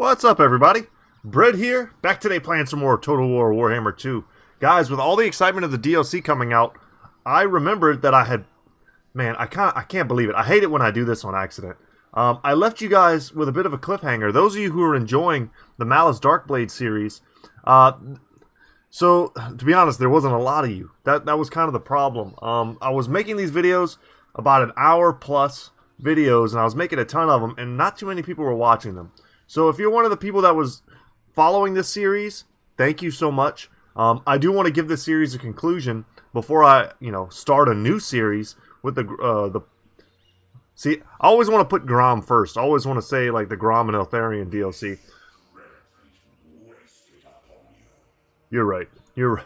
What's up, everybody? Brett here, back today playing some more Total War Warhammer 2. Guys, with all the excitement of the DLC coming out, I remembered that I had... Man, I can't believe it. I hate it when I do this on accident. I left you guys with a bit of a cliffhanger. Those of you who are enjoying the Malus Darkblade series, so, to be honest, there wasn't a lot of you. That was kind of the problem. I was making these videos, about an hour plus videos, and I was making a ton of them, and not too many people were watching them. So if you're one of the people that was following this series, thank you so much. I do want to give this series a conclusion before I, start a new series with the... See, I always want to put Grom first. I always want to say, like, the Grom and Eltharion DLC. You're right. You're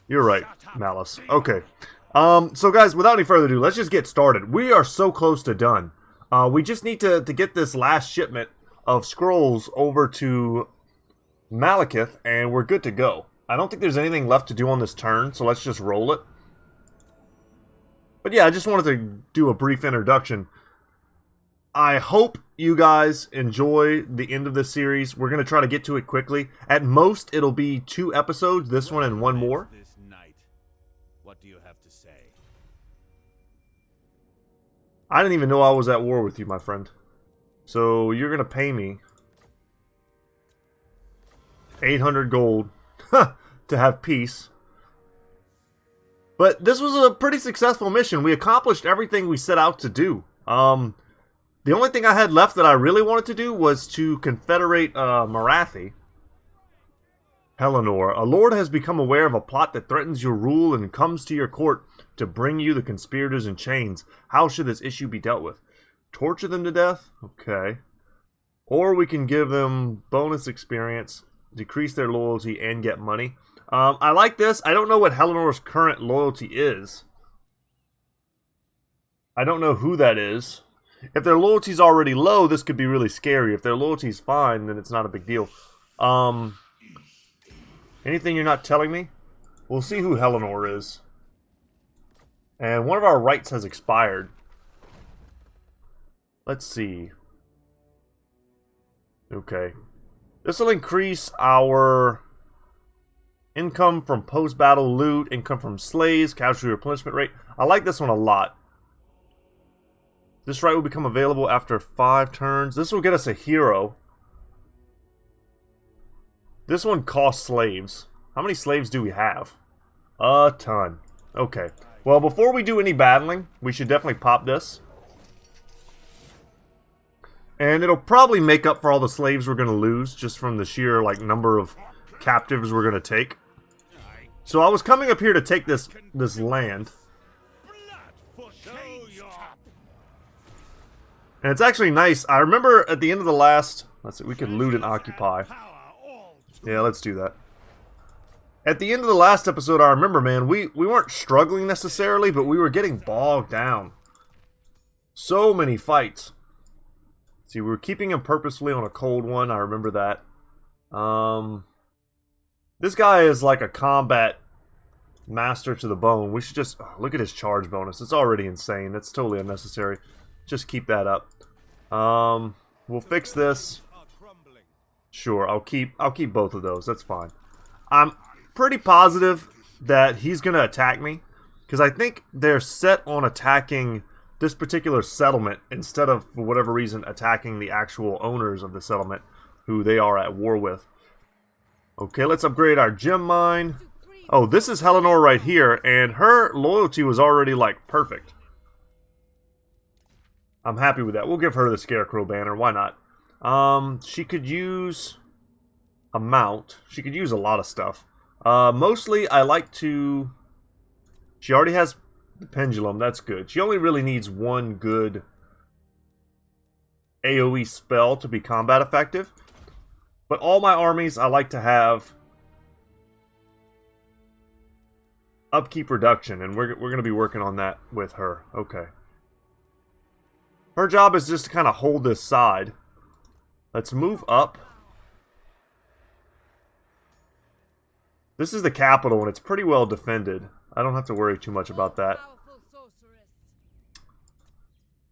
right, Malus. Okay. So guys, without any further ado, let's just get started. We are so close to done. We just need to get this last shipment of scrolls over to Malekith, and we're good to go. I don't think there's anything left to do on this turn, so let's just roll it. But yeah, I just wanted to do a brief introduction. I hope you guys enjoy the end of this series. We're going to try to get to it quickly. At most, it'll be 2 episodes, this one and one more. This night, what do you have to say? I didn't even know I was at war with you, my friend. So, you're going to pay me 800 gold to have peace. But this was a pretty successful mission. We accomplished everything we set out to do. The only thing I had left that I really wanted to do was to confederate Marathi. Hellenor, a lord has become aware of a plot that threatens your rule and comes to your court to bring you the conspirators in chains. How should this issue be dealt with? Torture them to death? Okay. Or we can give them bonus experience, decrease their loyalty, and get money. I like this. I don't know what Hellenor's current loyalty is. I don't know who that is. If their loyalty's already low, this could be really scary. If their loyalty's fine, then it's not a big deal. Anything you're not telling me? We'll see who Hellenor is. And one of our rights has expired. Let's see. Okay. This will increase our income from post-battle loot, income from slaves, casualty replenishment rate. I like this one a lot. This right will become available after 5 turns. This will get us a hero. This one costs slaves. How many slaves do we have? A ton. Okay. Well, before we do any battling, we should definitely pop this. And it'll probably make up for all the slaves we're going to lose, just from the sheer number of captives we're going to take. So I was coming up here to take this land. And it's actually nice. I remember at the end of the last... Let's see, we could loot and occupy. Yeah, let's do that. At the end of the last episode, I remember, man, we weren't struggling necessarily, but we were getting bogged down. So many fights. See, we were keeping him purposefully on a cold one. I remember that. This guy is like a combat master to the bone. We should just... look at his charge bonus. It's already insane. That's totally unnecessary. Just keep that up. We'll fix this. Sure, I'll keep both of those. That's fine. I'm pretty positive that he's going to attack me, because I think they're set on attacking this particular settlement instead of, for whatever reason, attacking the actual owners of the settlement who they are at war with. Okay, let's upgrade our gem mine. Oh, this is Hellenor right here, and her loyalty was already, perfect. I'm happy with that. We'll give her the Scarecrow banner. Why not? She could use a mount. She could use a lot of stuff. Mostly, I like to... She already has the pendulum. That's good. She only really needs one good AoE spell to be combat effective. But all my armies, I like to have upkeep reduction. And we're going to be working on that with her. Okay. Her job is just to kind of hold this side. Let's move up. This is the capital, and it's pretty well defended. I don't have to worry too much about that.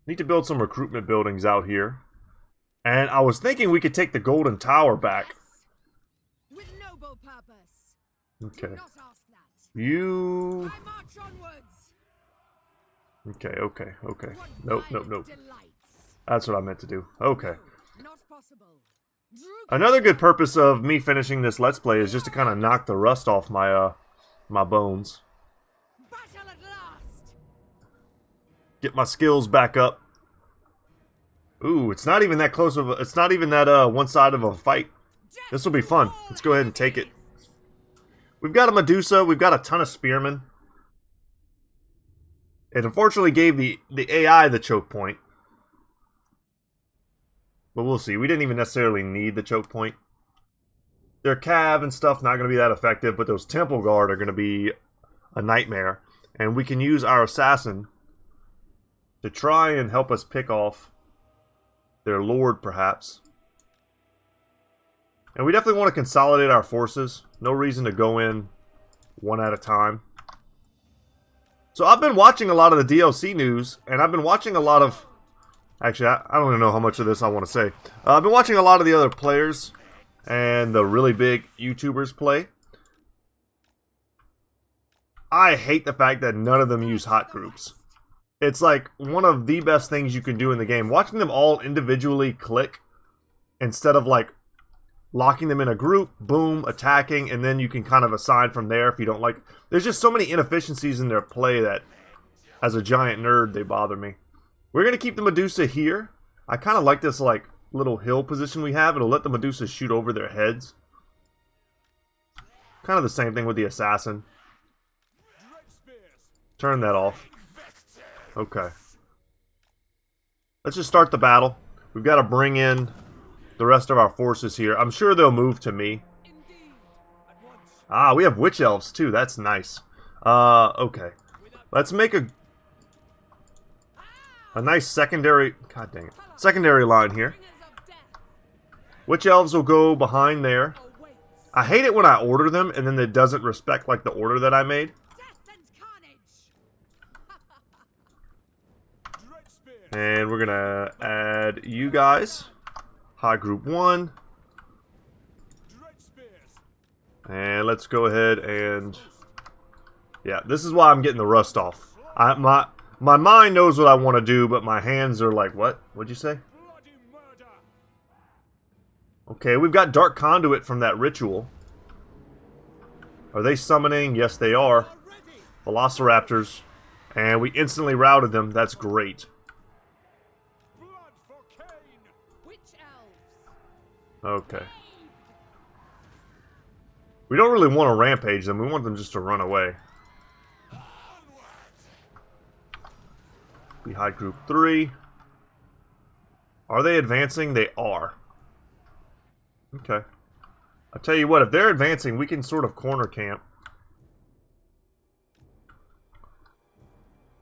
Need to build some recruitment buildings out here. And I was thinking we could take the golden tower back. With noble purpose. Okay. Do not ask that. You... I march onwards. Okay. What Nope. violent delights. That's what I meant to do. Okay. Not possible. Another good purpose of me finishing this Let's Play is just to kind of knock the rust off my, my bones. Battle at last. Get my skills back up. Ooh, it's not even that close of a... It's not even that, one side of a fight. This will be fun. Let's go ahead and take it. We've got a Medusa. We've got a ton of Spearmen. It unfortunately gave the AI the choke point. But we'll see. We didn't even necessarily need the choke point. Their cav and stuff not going to be that effective, but those Temple Guard are going to be a nightmare. And we can use our Assassin to try and help us pick off their Lord, perhaps. And we definitely want to consolidate our forces. No reason to go in one at a time. So I've been watching a lot of the DLC news, and I've been watching a lot of... Actually, I don't even know how much of this I want to say. I've been watching a lot of the other players and the really big YouTubers play. I hate the fact that none of them use hot groups. It's like one of the best things you can do in the game. Watching them all individually click instead of like locking them in a group, boom, attacking, and then you can kind of assign from there if you don't like. There's just so many inefficiencies in their play that, as a giant nerd, they bother me. We're going to keep the Medusa here. I kind of like this like little hill position we have. It'll let the Medusa shoot over their heads. Kind of the same thing with the Assassin. Turn that off. Okay. Let's just start the battle. We've got to bring in the rest of our forces here. I'm sure they'll move to me. Ah, we have Witch Elves too. That's nice. Okay. Let's make a nice secondary... God dang it. Secondary line here. Witch Elves will go behind there. I hate it when I order them and then it doesn't respect like the order that I made. And we're gonna add you guys. High group 1. And let's go ahead and... Yeah, this is why I'm getting the rust off. My mind knows what I want to do, but my hands are like, what? What'd you say? Okay, we've got Dark Conduit from that ritual. Are they summoning? Yes, they are. Velociraptors. And we instantly routed them. That's great. Okay. We don't really want to rampage them. We want them just to run away. We hide group 3. Are they advancing? They are. Okay. I'll tell you what, if they're advancing, we can sort of corner camp.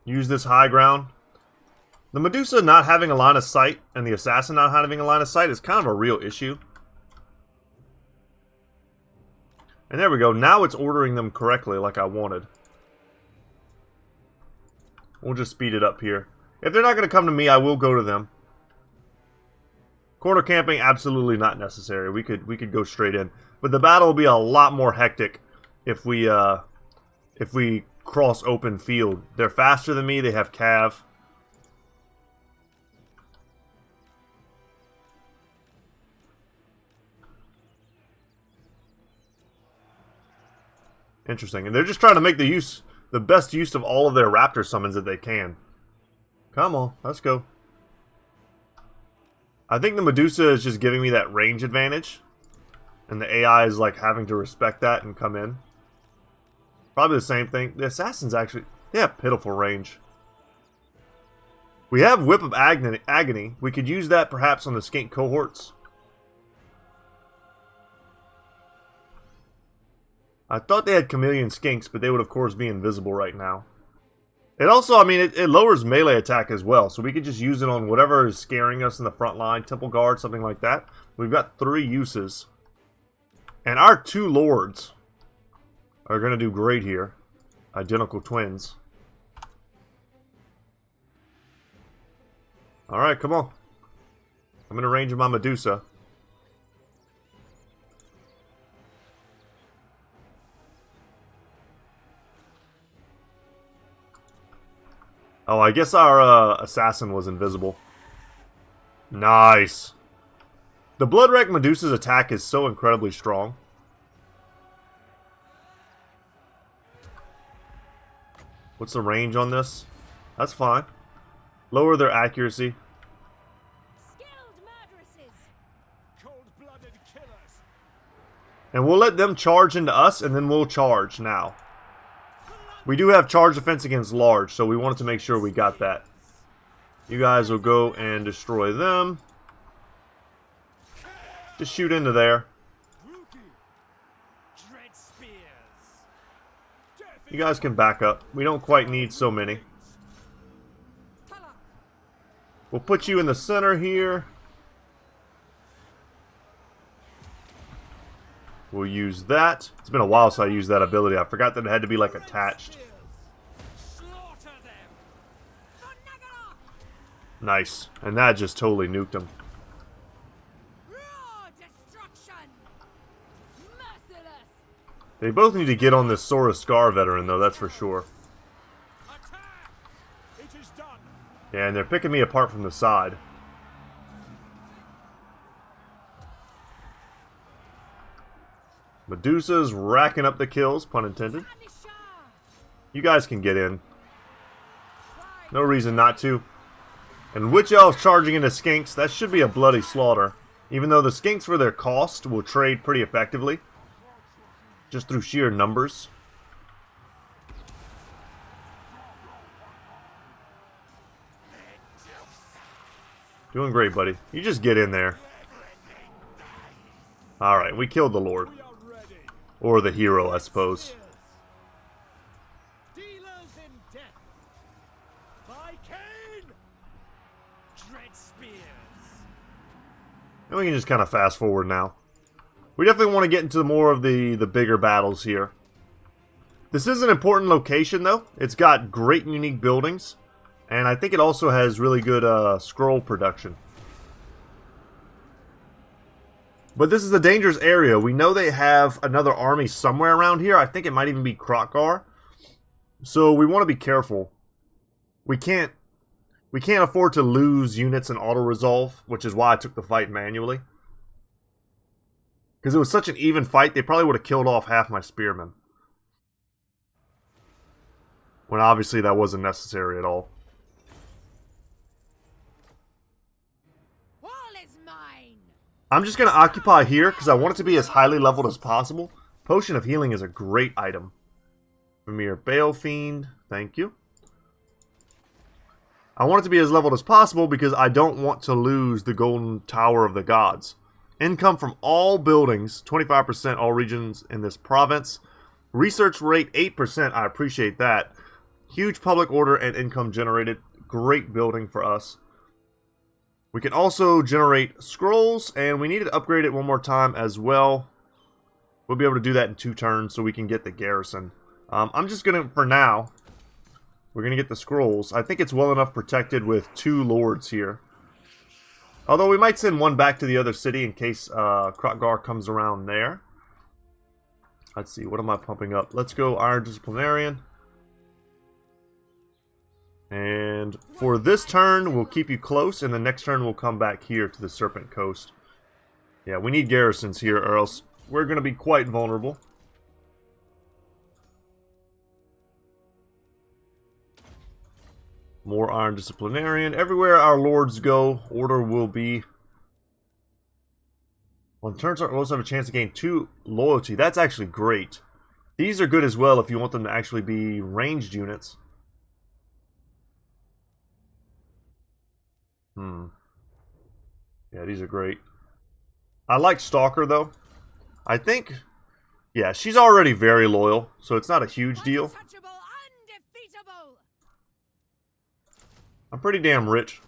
Use this high ground. The Medusa not having a line of sight and the Assassin not having a line of sight is kind of a real issue. And there we go. Now it's ordering them correctly like I wanted. We'll just speed it up here. If they're not going to come to me, I will go to them. Corner camping, absolutely not necessary. We could go straight in. But the battle will be a lot more hectic if we cross open field. They're faster than me. They have cav. Interesting. And they're just trying to make the best use of all of their raptor summons that they can. Come on, let's go. I think the Medusa is just giving me that range advantage. And the AI is like having to respect that and come in. Probably the same thing. The Assassins actually, they have pitiful range. We have Whip of Agony. We could use that perhaps on the Skink cohorts. I thought they had Chameleon Skinks, but they would of course be invisible right now. It also, I mean, it lowers melee attack as well, so we could just use it on whatever is scaring us in the front line, Temple Guard, something like that. We've got 3 uses. And our 2 lords are going to do great here. Identical twins. Alright, come on. I'm in the range of my Medusa. Oh, I guess our assassin was invisible. Nice. The Bloodwreck Medusa's attack is so incredibly strong. What's the range on this? That's fine. Lower their accuracy. Skilled murderesses. Cold-blooded killers. And we'll let them charge into us, and then we'll charge now. We do have charge defense against large, so we wanted to make sure we got that. You guys will go and destroy them. Just shoot into there. Dread spears. You guys can back up. We don't quite need so many. We'll put you in the center here. We'll use that. It's been a while since I used that ability. I forgot that it had to be like attached. Slaughter them. Nice. And that just totally nuked him. Raw destruction. Merciless. They both need to get on this Sora Scar veteran though, that's for sure. Attack. It is done. Yeah, and they're picking me apart from the side. Medusa's racking up the kills, pun intended. Vanisher. You guys can get in. No reason not to. And Witch Elf charging into Skinks, that should be a bloody slaughter. Even though the Skinks for their cost will trade pretty effectively. Just through sheer numbers. Doing great, buddy. You just get in there. Alright, we killed the Lord. We are ready. Or the hero, I suppose. Dealers in death. By Cain. Dread spears. And we can just kind of fast forward now. We definitely want to get into more of the bigger battles here. This is an important location, though. It's got great unique buildings. And I think it also has really good scroll production. But this is a dangerous area. We know they have another army somewhere around here. I think it might even be Krotkgar. So we want to be careful. We can't afford to lose units in auto-resolve, which is why I took the fight manually. Because it was such an even fight, they probably would have killed off half my spearmen. When obviously that wasn't necessary at all. All is mine. I'm just going to occupy here because I want it to be as highly leveled as possible. Potion of Healing is a great item. Premier Bale Fiend, thank you. I want it to be as leveled as possible because I don't want to lose the Golden Tower of the Gods. Income from all buildings, 25% all regions in this province. Research rate, 8%, I appreciate that. Huge public order and income generated. Great building for us. We can also generate scrolls, and we need to upgrade it one more time as well. We'll be able to do that in 2 turns so we can get the garrison. I'm just going to, for now, we're going to get the scrolls. I think it's well enough protected with 2 lords here. Although we might send one back to the other city in case Krotkgar comes around there. Let's see, what am I pumping up? Let's go Iron Disciplinarian. And for this turn, we'll keep you close, and the next turn we'll come back here to the Serpent Coast. Yeah, we need garrisons here, or else we're going to be quite vulnerable. More Iron Disciplinarian. Everywhere our lords go, order will be. On turns, our lords have a chance to gain 2 loyalty. That's actually great. These are good as well if you want them to actually be ranged units. Yeah, these are great. I like Stalker, though. I think, yeah, she's already very loyal, so it's not a huge deal. Untouchable, undefeatable. I'm pretty damn rich.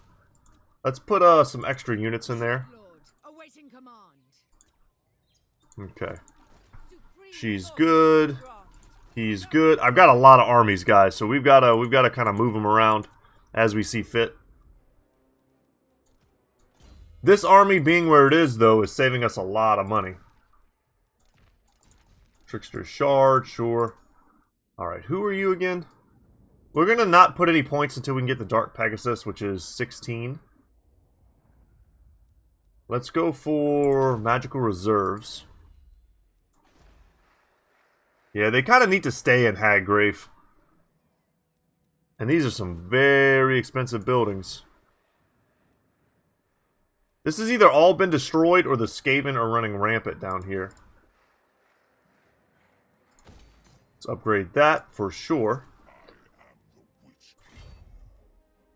Let's put some extra units in there. Lord, awaiting command. Okay. Supreme She's force good. grant. He's good. I've got a lot of armies, guys, so we've got to kind of move them around as we see fit. This army being where it is, though, is saving us a lot of money. Trickster Shard, sure. Alright, who are you again? We're going to not put any points until we can get the Dark Pegasus, which is 16. Let's go for Magical Reserves. Yeah, they kind of need to stay in Haggrave. And these are some very expensive buildings. This has either all been destroyed or the Skaven are running rampant down here. Let's upgrade that for sure.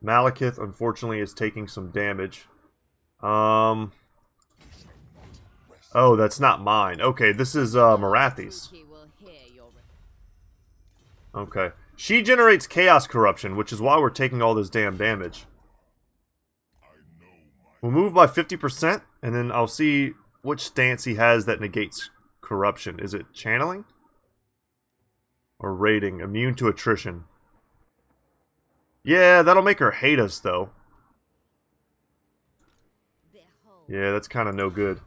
Malekith, unfortunately, is taking some damage. Oh, that's not mine. Okay, this is Marathi's. Okay. She generates Chaos Corruption, which is why we're taking all this damn damage. We'll move by 50%, and then I'll see which stance he has that negates Corruption. Is it Channeling? Or Raiding? Immune to Attrition. Yeah, that'll make her hate us, though. Yeah, that's kind of no good.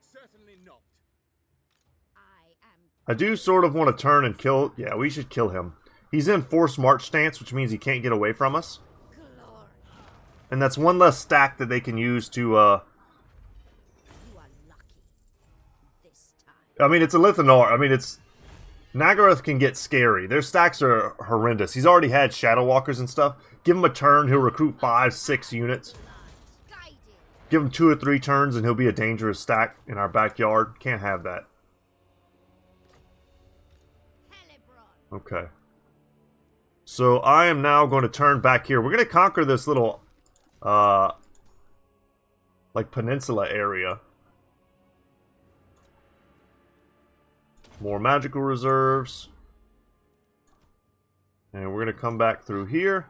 Certainly not. I do sort of want to turn and kill... Yeah, we should kill him. He's in Forced March stance, which means he can't get away from us. And that's one less stack that they can use to, I mean, it's a Lithanar. I mean, it's... Nagaroth can get scary. Their stacks are horrendous. He's already had Shadow Walkers and stuff. Give him a turn, he'll recruit 5-6 units. Give him 2 or 3 turns and he'll be a dangerous stack in our backyard. Can't have that. Okay. So I am now going to turn back here. We're going to conquer this little, like, peninsula area. More magical reserves. And we're going to come back through here.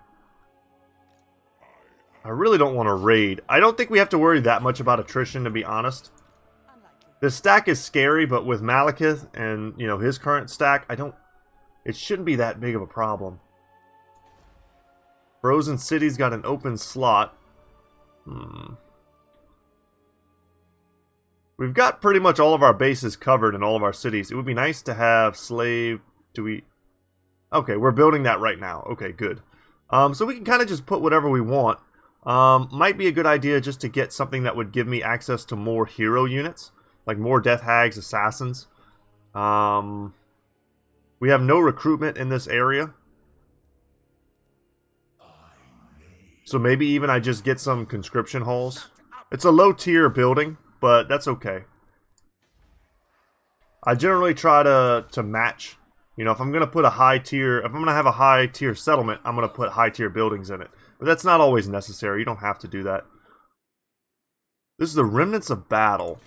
I really don't want to raid. I don't think we have to worry that much about attrition, to be honest. This stack is scary, but with Malekith and, you know, his current stack, it shouldn't be that big of a problem. Frozen City's got an open slot. We've got pretty much all of our bases covered in all of our cities. It would be nice to have Slave... Okay, we're building that right now. Okay, good. So we can kind of just put whatever we want. Might be a good idea just to get something that would give me access to more hero units. Like more Death Hags, Assassins. We have no recruitment in this area. So maybe even I just get some conscription halls. It's a low tier building, but that's okay. I generally try to match. You know, if I'm going to put a high tier, if I'm going to have a high tier settlement, I'm going to put high tier buildings in it. But that's not always necessary. You don't have to do that. This is the Remnants of Battle.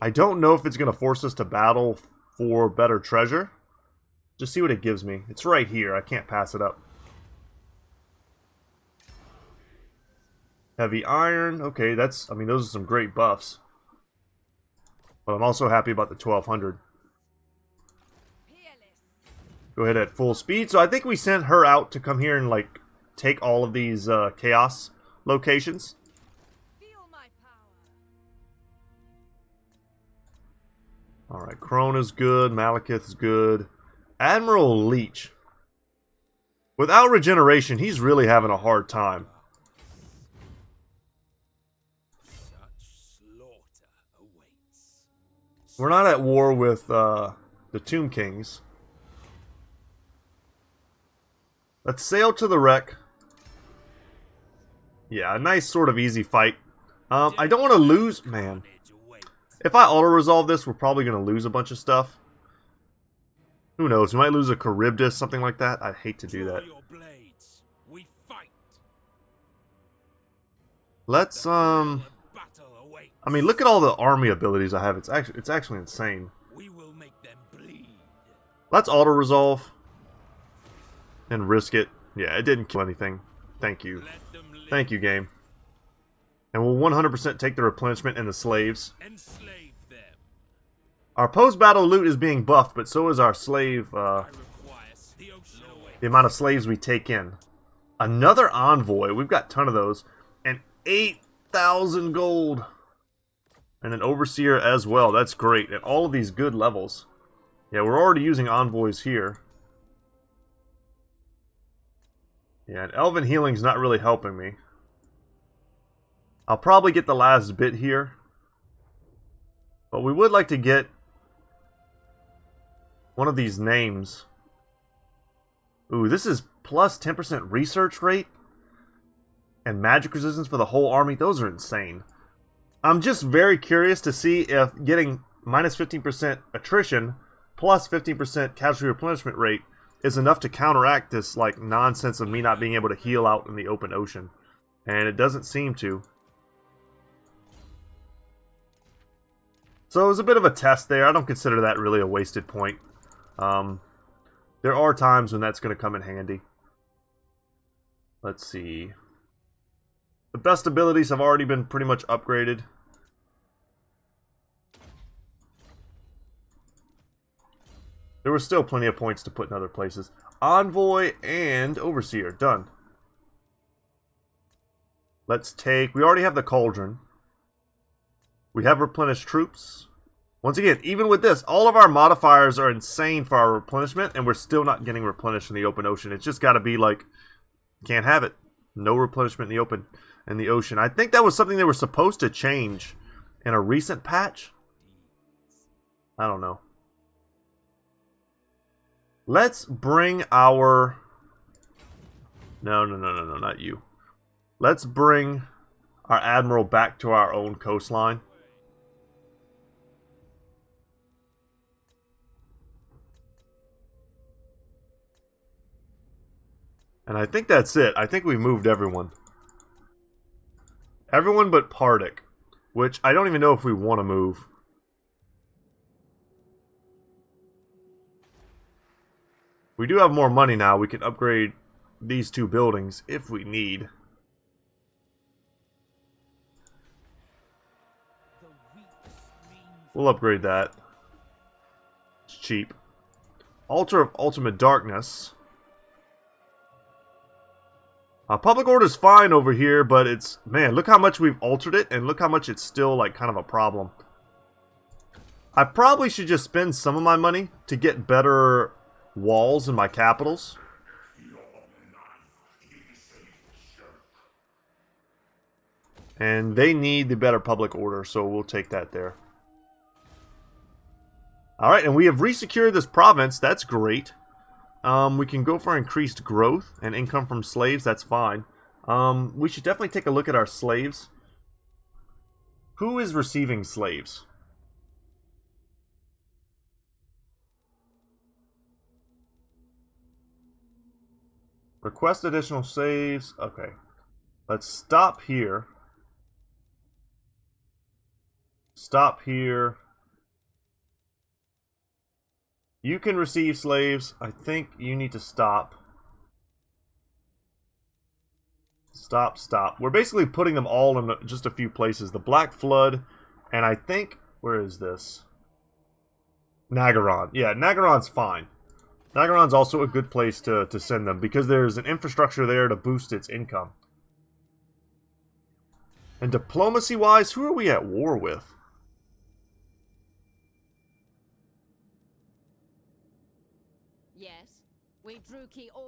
I don't know if it's going to force us to battle for better treasure. Just see what it gives me. It's right here. I can't pass it up. Heavy Iron. Okay, that's... I mean, those are some great buffs. But I'm also happy about the 1200. Go ahead at full speed. So I think we sent her out to come here and, like, take all of these chaos locations. Alright, Krona's good. Malekith's good. Admiral Leech. Without regeneration, he's really having a hard time. We're not at war with the Tomb Kings. Let's sail to the wreck. Yeah, a nice sort of easy fight. I don't want to lose... Man. If I auto-resolve this, we're probably going to lose a bunch of stuff. Who knows? We might lose a Charybdis, something like that. I'd hate to do that. Let's, I mean, look at all the army abilities I have. It's actually insane. Let's auto-resolve. And risk it. Yeah, it didn't kill anything. Thank you. Thank you, game. And we'll 100% take the replenishment and the slaves. Our post-battle loot is being buffed, but so is our slave, the amount of slaves we take in. Another envoy. We've got a ton of those. And 8,000 gold. And an overseer as well. That's great. And all of these good levels. Yeah, we're already using envoys here. Yeah, and Elven Healing's not really helping me. I'll probably get the last bit here. But we would like to get one of these names. Ooh, this is plus 10% research rate. And magic resistance for the whole army. Those are insane. I'm just very curious to see if getting minus 15% attrition plus 15% casualty replenishment rate is enough to counteract this like nonsense of me not being able to heal out in the open ocean. And it doesn't seem to. So it was a bit of a test there. I don't consider that really a wasted point. There are times when that's going to come in handy. Let's see. The best abilities have already been pretty much upgraded. There were still plenty of points to put in other places. Envoy and Overseer. Done. Let's take... We already have the Cauldron. We have replenished troops. Once again, even with this, all of our modifiers are insane for our replenishment, and we're still not getting replenished in the open ocean. It's just got to be like... Can't have it. No replenishment in the ocean. I think that was something they were supposed to change in a recent patch. I don't know. Let's bring our... No, not you. Let's bring our Admiral back to our own coastline. And I think that's it. I think we moved everyone. Everyone but Pardic, which I don't even know if we want to move. We do have more money now. We can upgrade these two buildings if we need. We'll upgrade that. It's cheap. Altar of Ultimate Darkness. Public Order's fine over here, but it's... Man, look how much we've altered it, and look how much it's still, like, kind of a problem. I probably should just spend some of my money to get better walls in my capitals. And they need the better Public Order, so we'll take that there. Alright, and we have resecured this province. That's great. We can go for increased growth and income from slaves. That's fine. We should definitely take a look at our slaves. Who is receiving slaves? Request additional slaves. Okay. Let's stop here. Stop here. You can receive slaves. I think you need to stop. Stop. We're basically putting them all in just a few places. The Black Flood, and I think... Where is this? Nagaron. Yeah, Nagaron's fine. Nagaron's also a good place to send them, because there's an infrastructure there to boost its income. And diplomacy-wise, who are we at war with?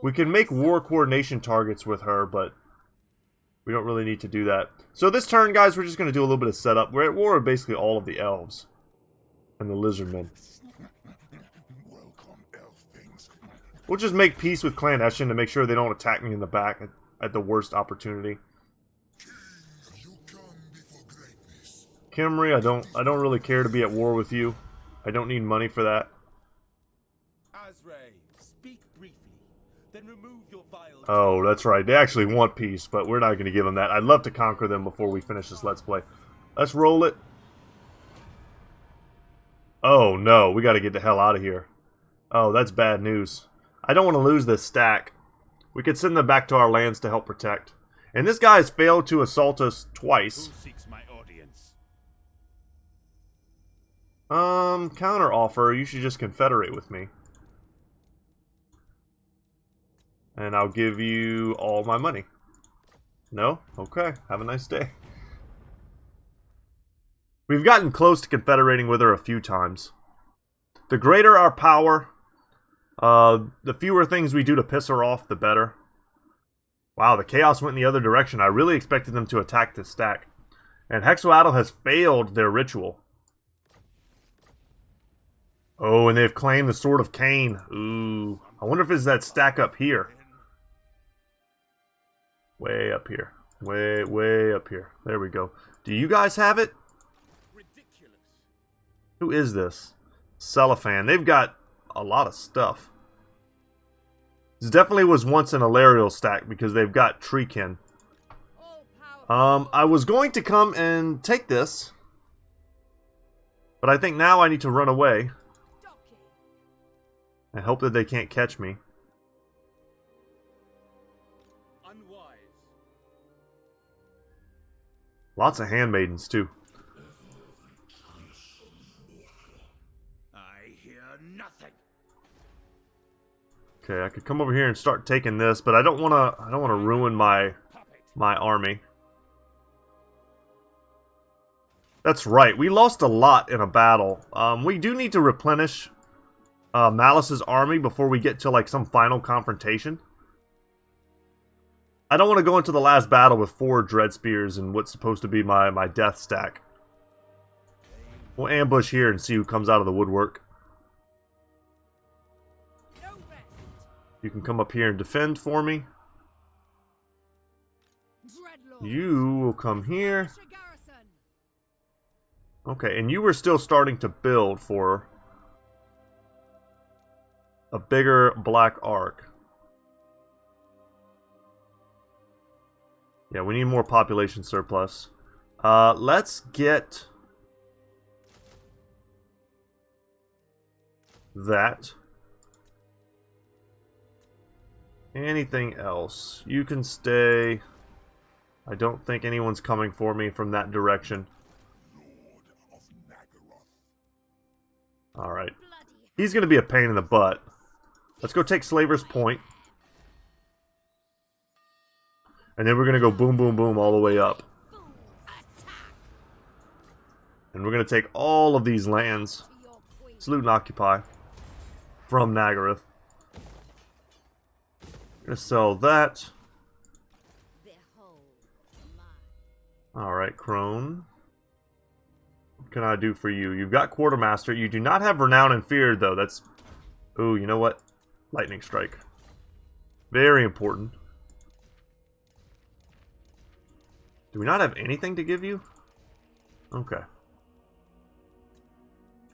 We can make war coordination targets with her, but we don't really need to do that. So this turn, guys, we're just going to do a little bit of setup. We're at war with basically all of the elves and the lizardmen. We'll just make peace with Clan Eshin to make sure they don't attack me in the back at the worst opportunity. Kimri, I don't really care to be at war with you. I don't need money for that. Oh, that's right. They actually want peace, but we're not going to give them that. I'd love to conquer them before we finish this Let's Play. Let's roll it. Oh, no. We got to get the hell out of here. Oh, that's bad news. I don't want to lose this stack. We could send them back to our lands to help protect. And this guy has failed to assault us twice. Who seeks my audience? Counter offer. You should just confederate with me. And I'll give you all my money. No? Okay. Have a nice day. We've gotten close to confederating with her a few times. The greater our power, the fewer things we do to piss her off, the better. Wow, the chaos went in the other direction. I really expected them to attack this stack. And Hexoatl has failed their ritual. Oh, and they've claimed the Sword of Cain. Ooh. I wonder if it's that stack up here. Way up here. Way up here. There we go. Do you guys have it? Ridiculous. Who is this? Cellophane. They've got a lot of stuff. This definitely was once an Alarial stack because they've got Tz'arkan. I was going to come and take this, but I think now I need to run away and hope that they can't catch me. Unwise. Lots of handmaidens too. I hear nothing. Okay, I could come over here and start taking this, but I don't want to ruin my army. That's right. We lost a lot in a battle. We do need to replenish Malus's army before we get to like some final confrontation. I don't want to go into the last battle with 4 Dread Spears and what's supposed to be my death stack. We'll ambush here and see who comes out of the woodwork. You can come up here and defend for me. You will come here. Okay, and you were still starting to build for a bigger black arc. Yeah, we need more population surplus. Let's get that. Anything else? You can stay. I don't think anyone's coming for me from that direction. Alright. He's going to be a pain in the butt. Let's go take Slaver's Point. And then we're going to go boom, boom, boom all the way up. And we're going to take all of these lands. Salute and occupy. From Nagaroth. Going to sell that. Alright, Crone. What can I do for you? You've got Quartermaster. You do not have Renown and Fear, though. That's... Ooh, you know what? Lightning Strike. Very important. Do we not have anything to give you? Okay.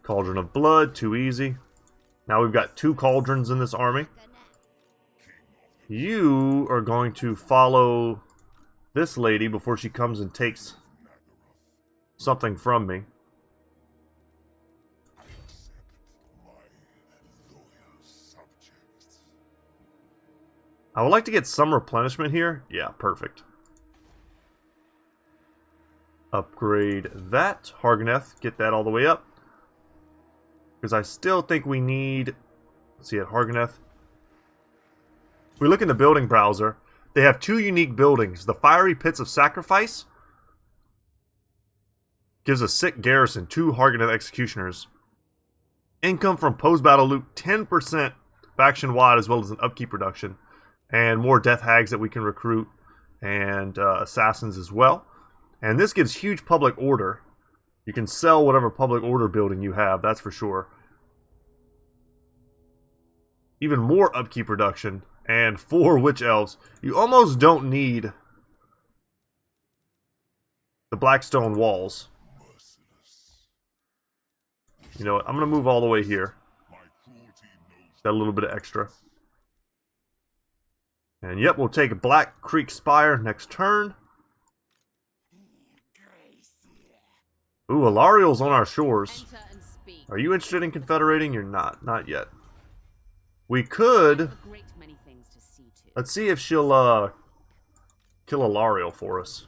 Cauldron of Blood, too easy. Now we've got 2 cauldrons in this army. You are going to follow this lady before she comes and takes something from me. I would like to get some replenishment here. Yeah, perfect. Upgrade that. Harganeth, get that all the way up. Because I still think we need... Let's see, at Harganeth. If we look in the building browser, they have 2 unique buildings. The Fiery Pits of Sacrifice gives a sick garrison, 2 Harganeth Executioners. Income from post-battle loot, 10% faction-wide, as well as an upkeep reduction. And more Death Hags that we can recruit, and Assassins as well. And this gives huge public order. You can sell whatever public order building you have, that's for sure. Even more upkeep reduction, and 4 Witch Elves. You almost don't need the Blackstone Walls. You know what, I'm going to move all the way here. Got a little bit of extra. And yep, we'll take Black Creek Spire next turn. Ooh, Alariel's on our shores. Are you interested in confederating? You're not. Not yet. We could... Let's see if she'll, kill Alariel for us.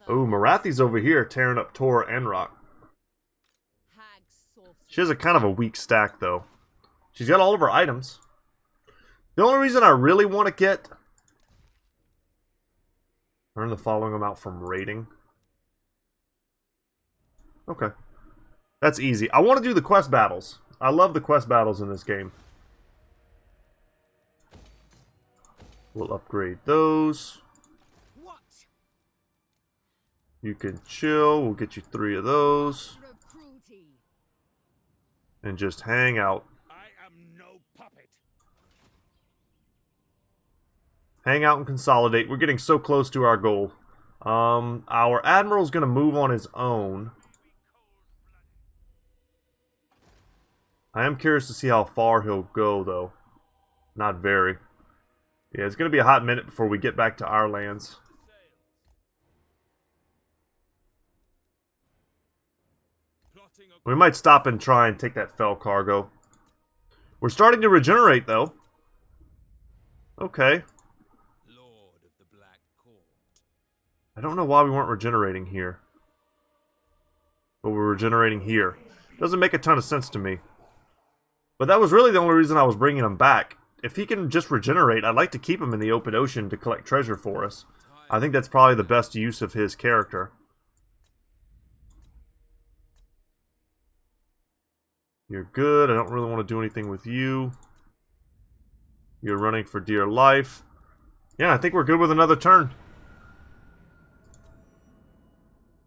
Ooh, Marathi's over here tearing up Tor and Rock. She has a kind of a weak stack, though. She's got all of her items. The only reason I really want to get... Earn the following amount from raiding. Okay. That's easy. I want to do the quest battles. I love the quest battles in this game. We'll upgrade those. What? You can chill. We'll get you 3 of those. Of cruelty. And just hang out. I am no puppet. Hang out and consolidate. We're getting so close to our goal. Our admiral's going to move on his own. I am curious to see how far he'll go, though. Not very. Yeah, it's going to be a hot minute before we get back to our lands. We might stop and try and take that fell cargo. We're starting to regenerate, though. Okay. Lord of the Black Court. I don't know why we weren't regenerating here. But we're regenerating here. Doesn't make a ton of sense to me. But that was really the only reason I was bringing him back. If he can just regenerate, I'd like to keep him in the open ocean to collect treasure for us. I think that's probably the best use of his character. You're good. I don't really want to do anything with you. You're running for dear life. Yeah, I think we're good with another turn.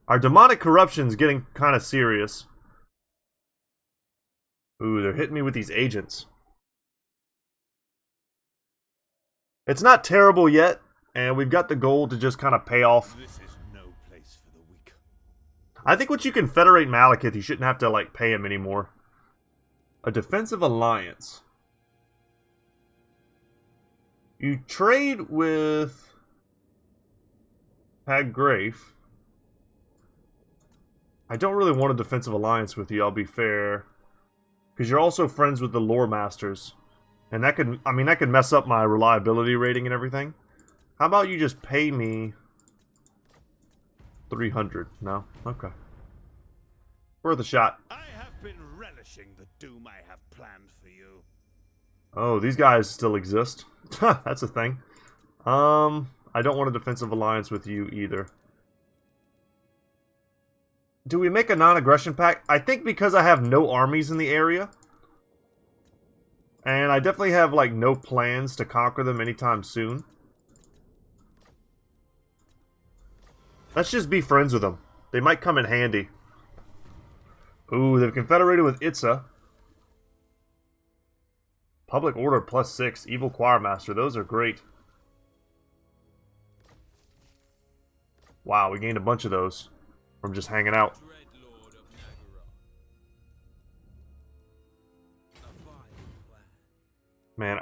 Our demonic corruption's getting kind of serious. Ooh, they're hitting me with these agents. It's not terrible yet, and we've got the goal to just kind of pay off. This is no place for the weak. I think once you can federate Malekith, you shouldn't have to, like, pay him anymore. A defensive alliance. You trade with Haggrafe. I don't really want a defensive alliance with you, I'll be fair. Because you're also friends with the lore masters. And that could, I mean, that could mess up my reliability rating and everything. How about you just pay me 300? No? Okay. Worth a shot. I have been relishing the doom I have planned for you. Oh, these guys still exist. That's a thing. I don't want a defensive alliance with you either. Do we make a non-aggression pact? I think because I have no armies in the area. And I definitely have, like, no plans to conquer them anytime soon. Let's just be friends with them. They might come in handy. Ooh, they've confederated with Itza. Public Order +6. Evil Choirmaster. Those are great. Wow, we gained a bunch of those from just hanging out. Man,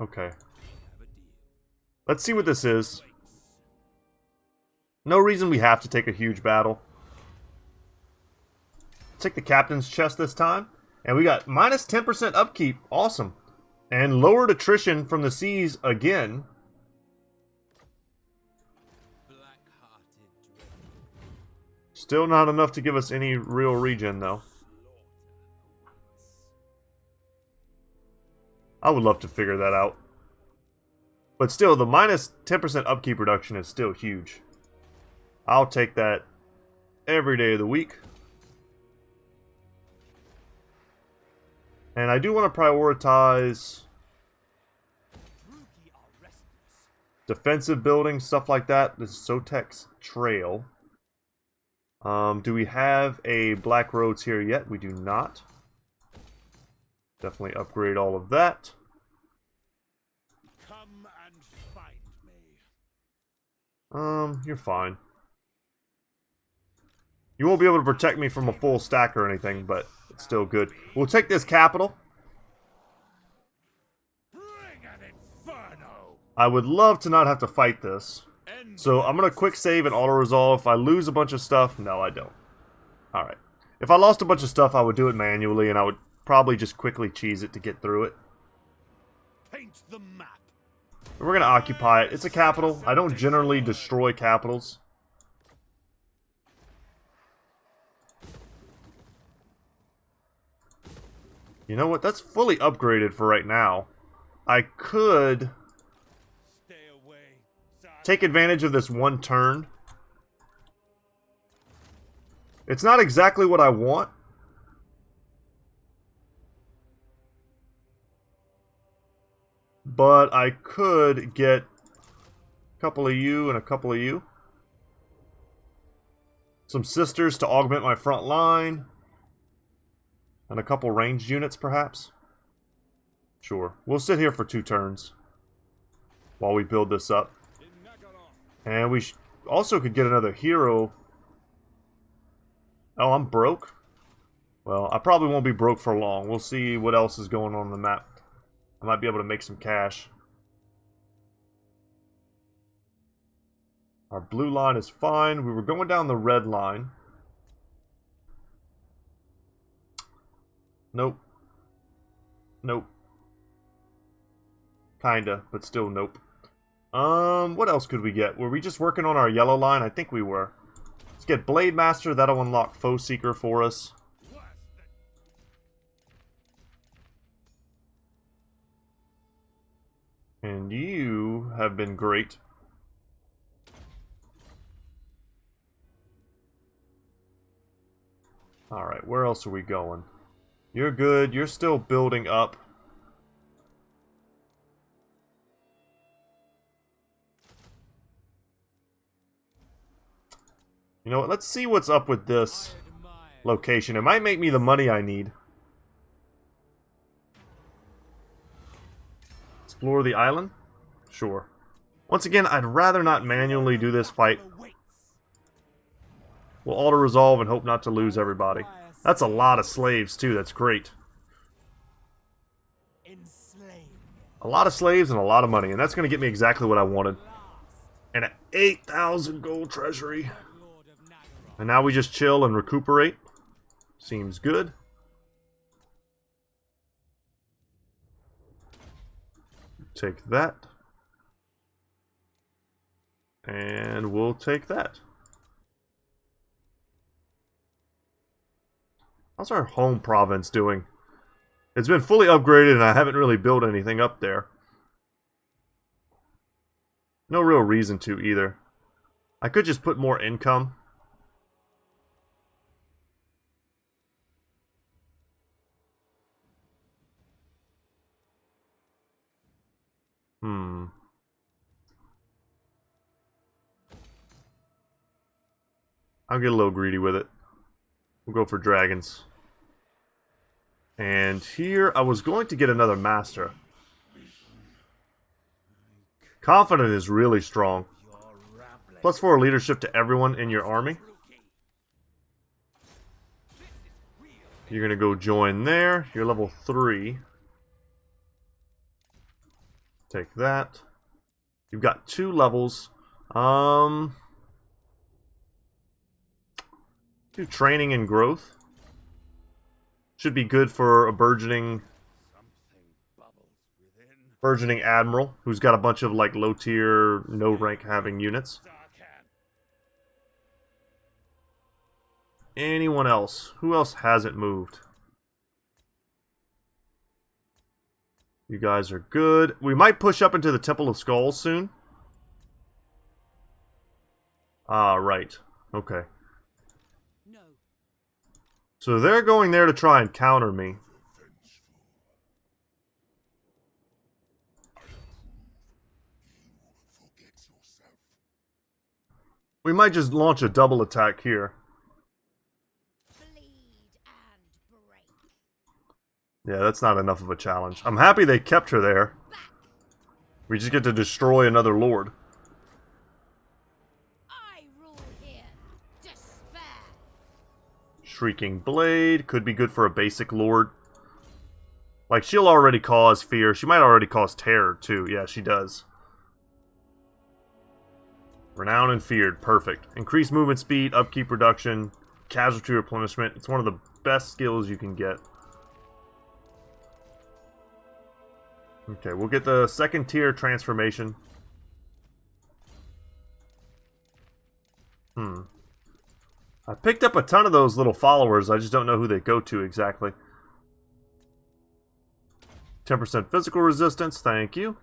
okay. Let's see what this is. No reason we have to take a huge battle. Take the captain's chest this time. And we got minus 10% upkeep. Awesome. And lowered attrition from the seas again. Still not enough to give us any real regen, though. I would love to figure that out. But still, the minus 10% upkeep reduction is still huge. I'll take that every day of the week. And I do want to prioritize defensive building, stuff like that. This is Sotek's Trail. Do we have a Black Roads here yet? We do not. Definitely upgrade all of that. Come and find me. You're fine. You won't be able to protect me from a full stack or anything, but it's still good. We'll take this capital. Bring an inferno. I would love to not have to fight this. So I'm going to quick save and auto-resolve. If I lose a bunch of stuff, no, I don't. Alright. If I lost a bunch of stuff, I would do it manually, and I would probably just quickly cheese it to get through it. Paint the map. We're going to occupy it. It's a capital. I don't generally destroy capitals. You know what? That's fully upgraded for right now. I could Stay away, Tz'arkan. take advantage of this one turn. It's not exactly what I want. But I could get a couple of you and a couple of you. Some sisters to augment my front line. And a couple ranged units, perhaps. Sure. We'll sit here for 2 turns while we build this up. And we also could get another hero. Oh, I'm broke? Well, I probably won't be broke for long. We'll see what else is going on the map. I might be able to make some cash. Our blue line is fine. We were going down the red line. Nope. Nope. Kinda, but still nope. What else could we get? Were we just working on our yellow line? I think we were. Let's get Blade Master. That'll unlock Foe Seeker for us. And you have been great. Alright, where else are we going? You're good. You're still building up. You know what? Let's see what's up with this location. It might make me the money I need. Explore the island? Sure. Once again, I'd rather not manually do this fight. We'll auto-resolve and hope not to lose everybody. That's a lot of slaves, too. That's great. A lot of slaves and a lot of money. And that's going to get me exactly what I wanted. And an 8,000 gold treasury. And now we just chill and recuperate. Seems good. Take that. And we'll take that. How's our home province doing? It's been fully upgraded and I haven't really built anything up there. No real reason to either. I could just put more income. I'll get a little greedy with it. We'll go for dragons. And here, I was going to get another master. Confident is really strong. +4 leadership to everyone in your army. You're going to go join there. You're level 3. Take that. You've got 2 levels. Do training and growth. Should be good for a burgeoning admiral who's got a bunch of like low tier, no rank having units. Anyone else? Who else hasn't moved? You guys are good. We might push up into the Temple of Skulls soon. Ah, right. Okay. So they're going there to try and counter me. We might just launch a double attack here. Yeah, that's not enough of a challenge. I'm happy they kept her there. We just get to destroy another lord. Shrieking Blade could be good for a basic lord. Like, she'll already cause fear. She might already cause terror, too. Yeah, she does. Renowned and feared. Perfect. Increased movement speed, upkeep reduction, casualty replenishment. It's one of the best skills you can get. Okay, we'll get the second tier transformation. I picked up a ton of those little followers. I just don't know who they go to exactly. 10% physical resistance, thank you.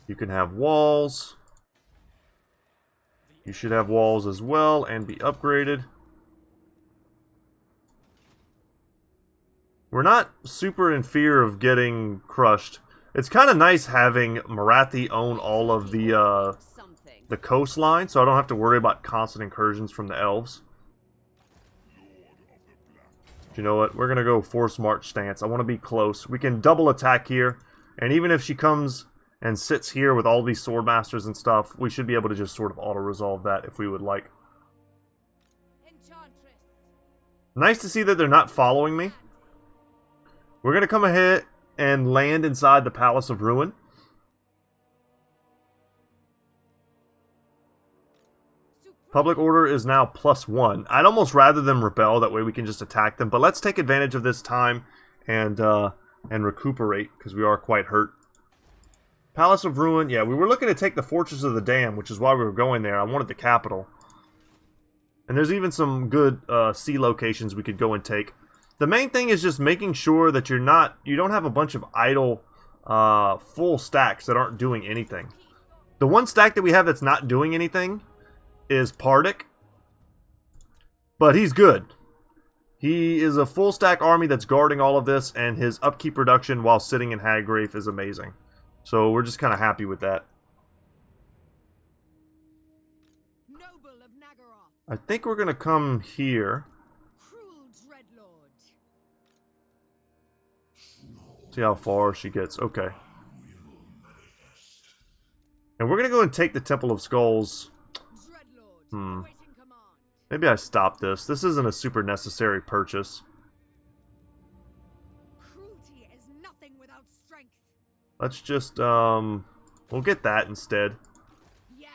You can have walls. You should have walls as well and be upgraded. We're not super in fear of getting crushed. It's kind of nice having Marathi own all of the coastline, so I don't have to worry about constant incursions from the elves. But you know what? We're going to go force march stance. I want to be close. We can double attack here, and even if she comes and sits here with all these swordmasters and stuff, we should be able to just sort of auto-resolve that if we would like. Enchantress. Nice to see that they're not following me. We're going to come ahead and land inside the Palace of Ruin. Public order is now +1. I'd almost rather them rebel, that way we can just attack them. But let's take advantage of this time and recuperate, because we are quite hurt. Palace of Ruin, yeah, we were looking to take the Fortress of the Dam, which is why we were going there. I wanted the capital. And there's even some good sea locations we could go and take. The main thing is just making sure that you don't have a bunch of idle full stacks that aren't doing anything. The one stack that we have that's not doing anything is Pardic, but he's good. He is a full stack army that's guarding all of this, and his upkeep reduction while sitting in Haggrave is amazing. So we're just kind of happy with that. Noble of Nagaroth. I think we're going to come here. Cruel Dreadlord. See how far she gets. Okay. And we're going to go and take the Temple of Skulls. Dreadlord. Awaiting command. Maybe I stop this. This isn't a super necessary purchase. Cruelty is nothing without strength. Let's just, we'll get that instead. Yes.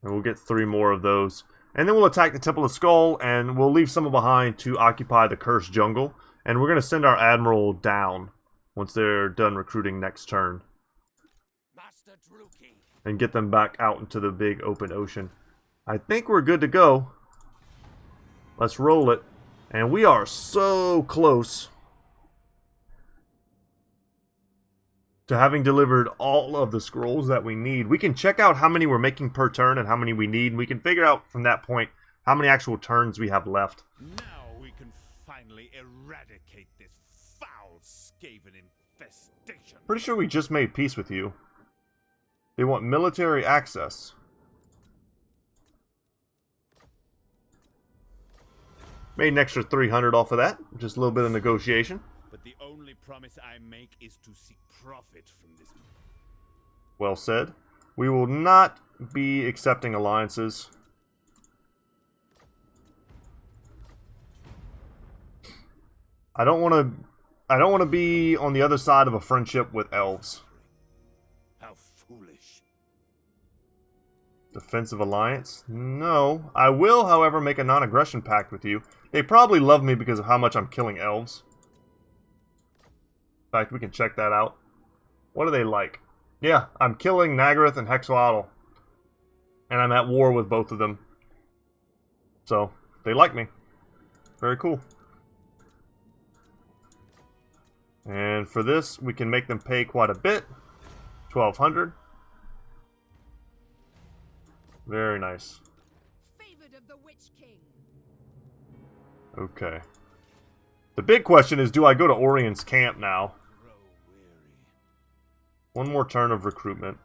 And we'll get 3 more of those. And then we'll attack the Temple of Skull, and we'll leave someone behind to occupy the Cursed Jungle. And we're going to send our Admiral down once they're done recruiting next turn. Master Druki. And get them back out into the big open ocean. I think we're good to go. Let's roll it. And we are so close to having delivered all of the scrolls that we need. We can check out how many we're making per turn and how many we need. And we can figure out from that point how many actual turns we have left. Now we can finally eradicate this foul Skaven infestation. Pretty sure we just made peace with you. They want military access. Made an extra 300 off of that. Just a little bit of negotiation. But the only promise I make is to seek profit from this. Well said. We will not be accepting alliances. I don't want to be on the other side of a friendship with elves. How foolish. Defensive alliance? No. I will, however, make a non-aggression pact with you. They probably love me because of how much I'm killing elves. In fact, we can check that out. What do they like? Yeah, I'm killing Nagaroth and Hexoatl. And I'm at war with both of them. So, they like me. Very cool. And for this, we can make them pay quite a bit. 1,200. Very nice. Favored of the Witch King. Okay. The big question is, do I go to Orion's camp now? Grow weary. One more turn of recruitment.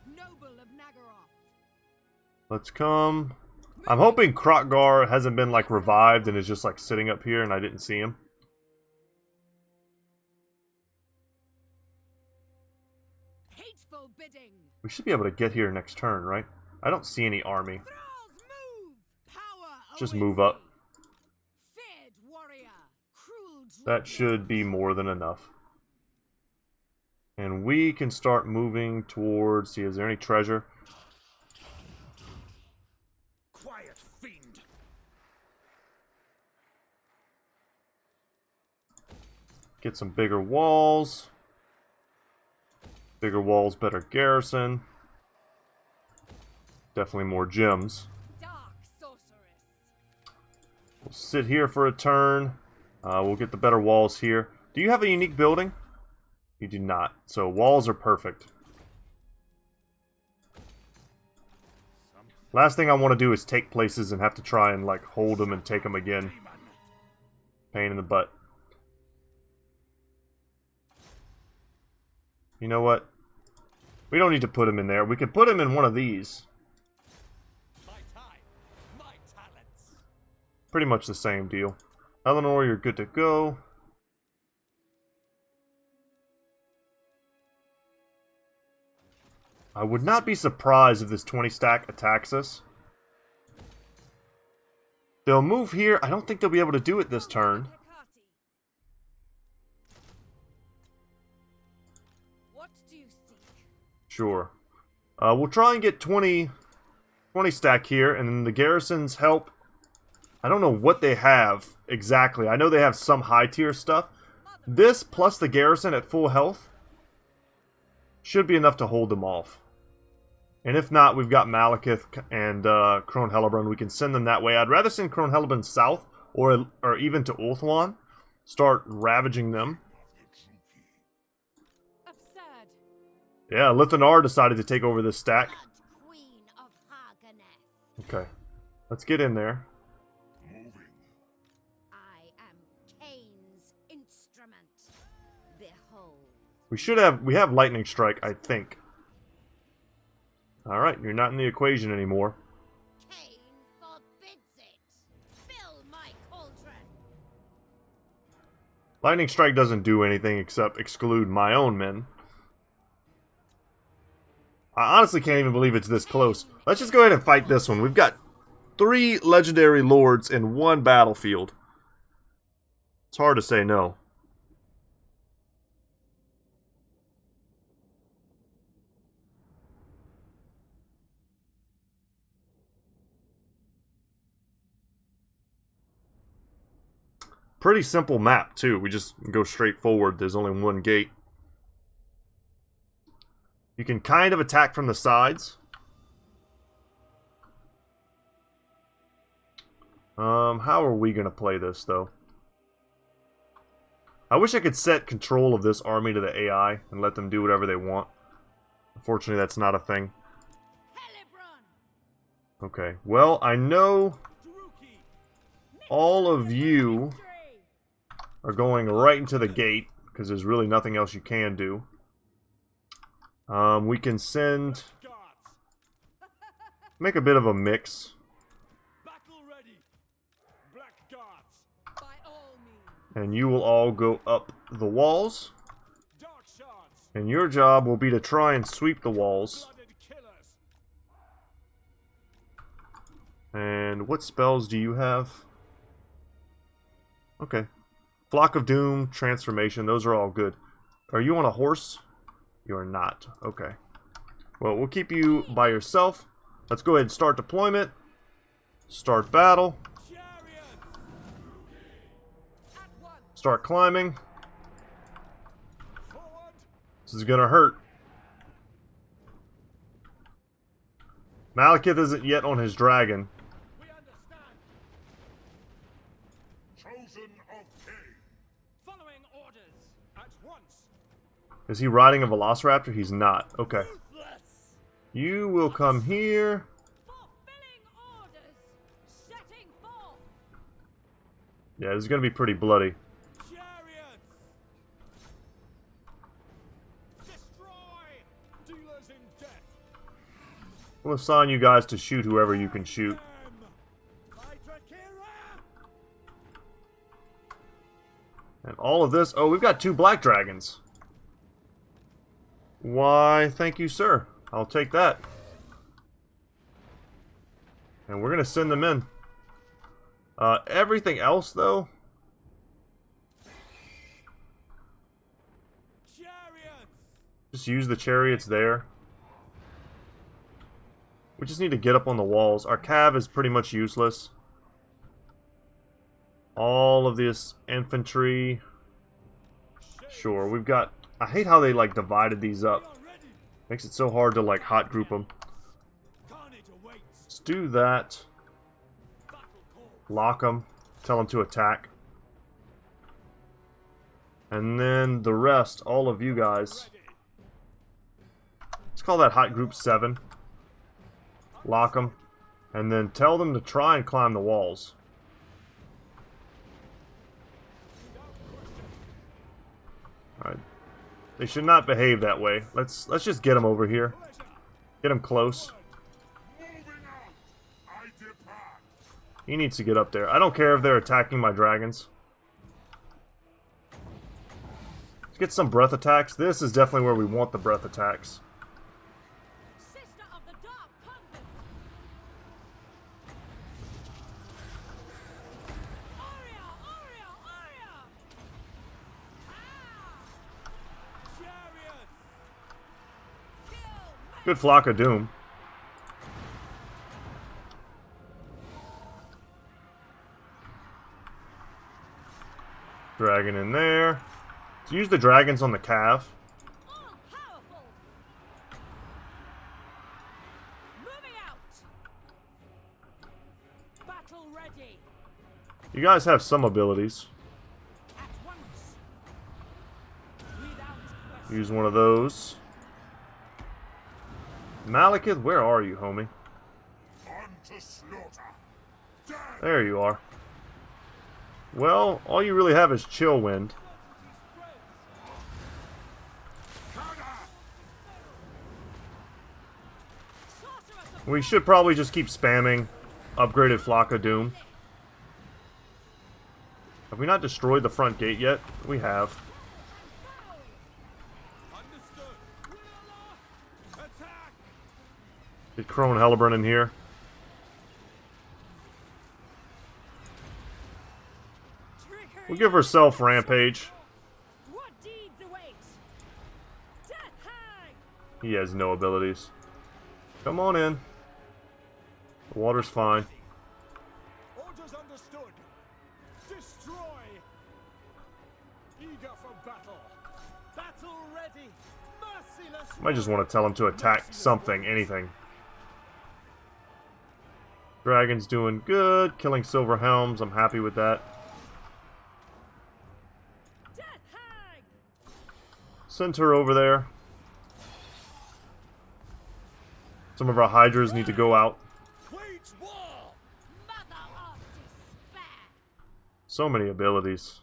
Noble of Nagaroth. Let's come. I'm hoping Krokgar hasn't been, like, revived and is just, like, sitting up here and I didn't see him. Hateful bidding. We should be able to get here next turn, right? I don't see any army. Thralls move. Power. Just awaits move up. thee. Feared warrior. Cruel That Dreadlord. should be more than enough. And we can start moving towards... See, is there any treasure? Quiet, fiend. Get some bigger walls. Bigger walls, better garrison. Definitely more gems. Dark sorceress. We'll sit here for a turn. We'll get the better walls here. Do you have a unique building? You do not. So walls are perfect. Last thing I want to do is take places and have to try and like hold them and take them again. Pain in the butt. You know what? We don't need to put him in there. We could put him in one of these. Pretty much the same deal. Eleanor, you're good to go. I would not be surprised if this 20 stack attacks us. They'll move here. I don't think they'll be able to do it this turn. What do you seek? Sure. We'll try and get 20 stack here, and then the garrisons help. I don't know what they have exactly. I know they have some high tier stuff. This plus the garrison at full health should be enough to hold them off. And if not, we've got Malekith and Crone Hellebrand. We can send them that way. I'd rather send Crone Hellebrand south or even to Ulthuan. Start ravaging them. Absurd. Yeah, Lithanar decided to take over this stack. Blood Queen of Harganeth. Okay. Let's get in there. I am Cain's instrument. Behold. We have Lightning Strike, I think. Alright, you're not in the equation anymore. Cain forbids it. Fill my cauldron. Lightning Strike doesn't do anything except exclude my own men. I honestly can't even believe it's this close. Let's just go ahead and fight this one. We've got 3 legendary lords in one battlefield. It's hard to say no. Pretty simple map, too. We just go straight forward. There's only one gate. You can kind of attack from the sides. How are we going to play this, though? I wish I could set control of this army to the AI and let them do whatever they want. Unfortunately, that's not a thing. Okay, well, I know all of you are going right into the gate, because there's really nothing else you can do. We can send... Make a bit of a mix. And you will all go up the walls. And your job will be to try and sweep the walls. And what spells do you have? Okay. Flock of Doom, Transformation, those are all good. Are you on a horse? You are not. Okay. Well, we'll keep you by yourself. Let's go ahead and start deployment. Start battle. Start climbing. This is gonna hurt. Malekith isn't yet on his dragon. Is he riding a Velociraptor? He's not. Okay. You will come here. Yeah, this is going to be pretty bloody. We'll assign you guys to shoot whoever you can shoot. And all of this... Oh, we've got 2 black dragons. Why, thank you, sir. I'll take that. And we're going to send them in. Everything else, though... Just use the chariots there. We just need to get up on the walls. Our cav is pretty much useless. All of this infantry... Sure, we've got... I hate how they, like, divided these up. Makes it so hard to, like, hot group them. Let's do that. Lock them. tell them to attack. And then the rest, all of you guys. Let's call that Hot Group 7. Lock them. And then tell them to try and climb the walls. Alright. They should not behave that way. Let's just get them over here. Get them close. He needs to get up there. I don't care if they're attacking my dragons. Let's get some breath attacks. This is definitely where we want the breath attacks. Sister of the Dark Convent. Aria, Aria, Aria. Chariots! Kill. Good flock of doom. Dragon in there. Let's use the dragons on the calf. All powerful. Moving out. Battle ready. You guys have some abilities. At once. Without question. Use one of those. Malekith, where are you, homie? On to slaughter! There you are. Well, all you really have is Chill Wind. We should probably just keep spamming upgraded Flock of Doom. Have we not destroyed the front gate yet? We have. Understood! Attack! Get Crone Hellbrun in here. We'll give herself Rampage. What deeds await? Death hang. He has no abilities. Come on in. The water's fine. Orders understood! Destroy! Eager for battle! Battle ready! Merciless! Might just want to tell him to attack something, anything. Dragon's doing good. Killing Silver Helms. I'm happy with that. Death hang. Send her over there. Some of our Hydras need to go out. Wage war! Mother of despair. So many abilities.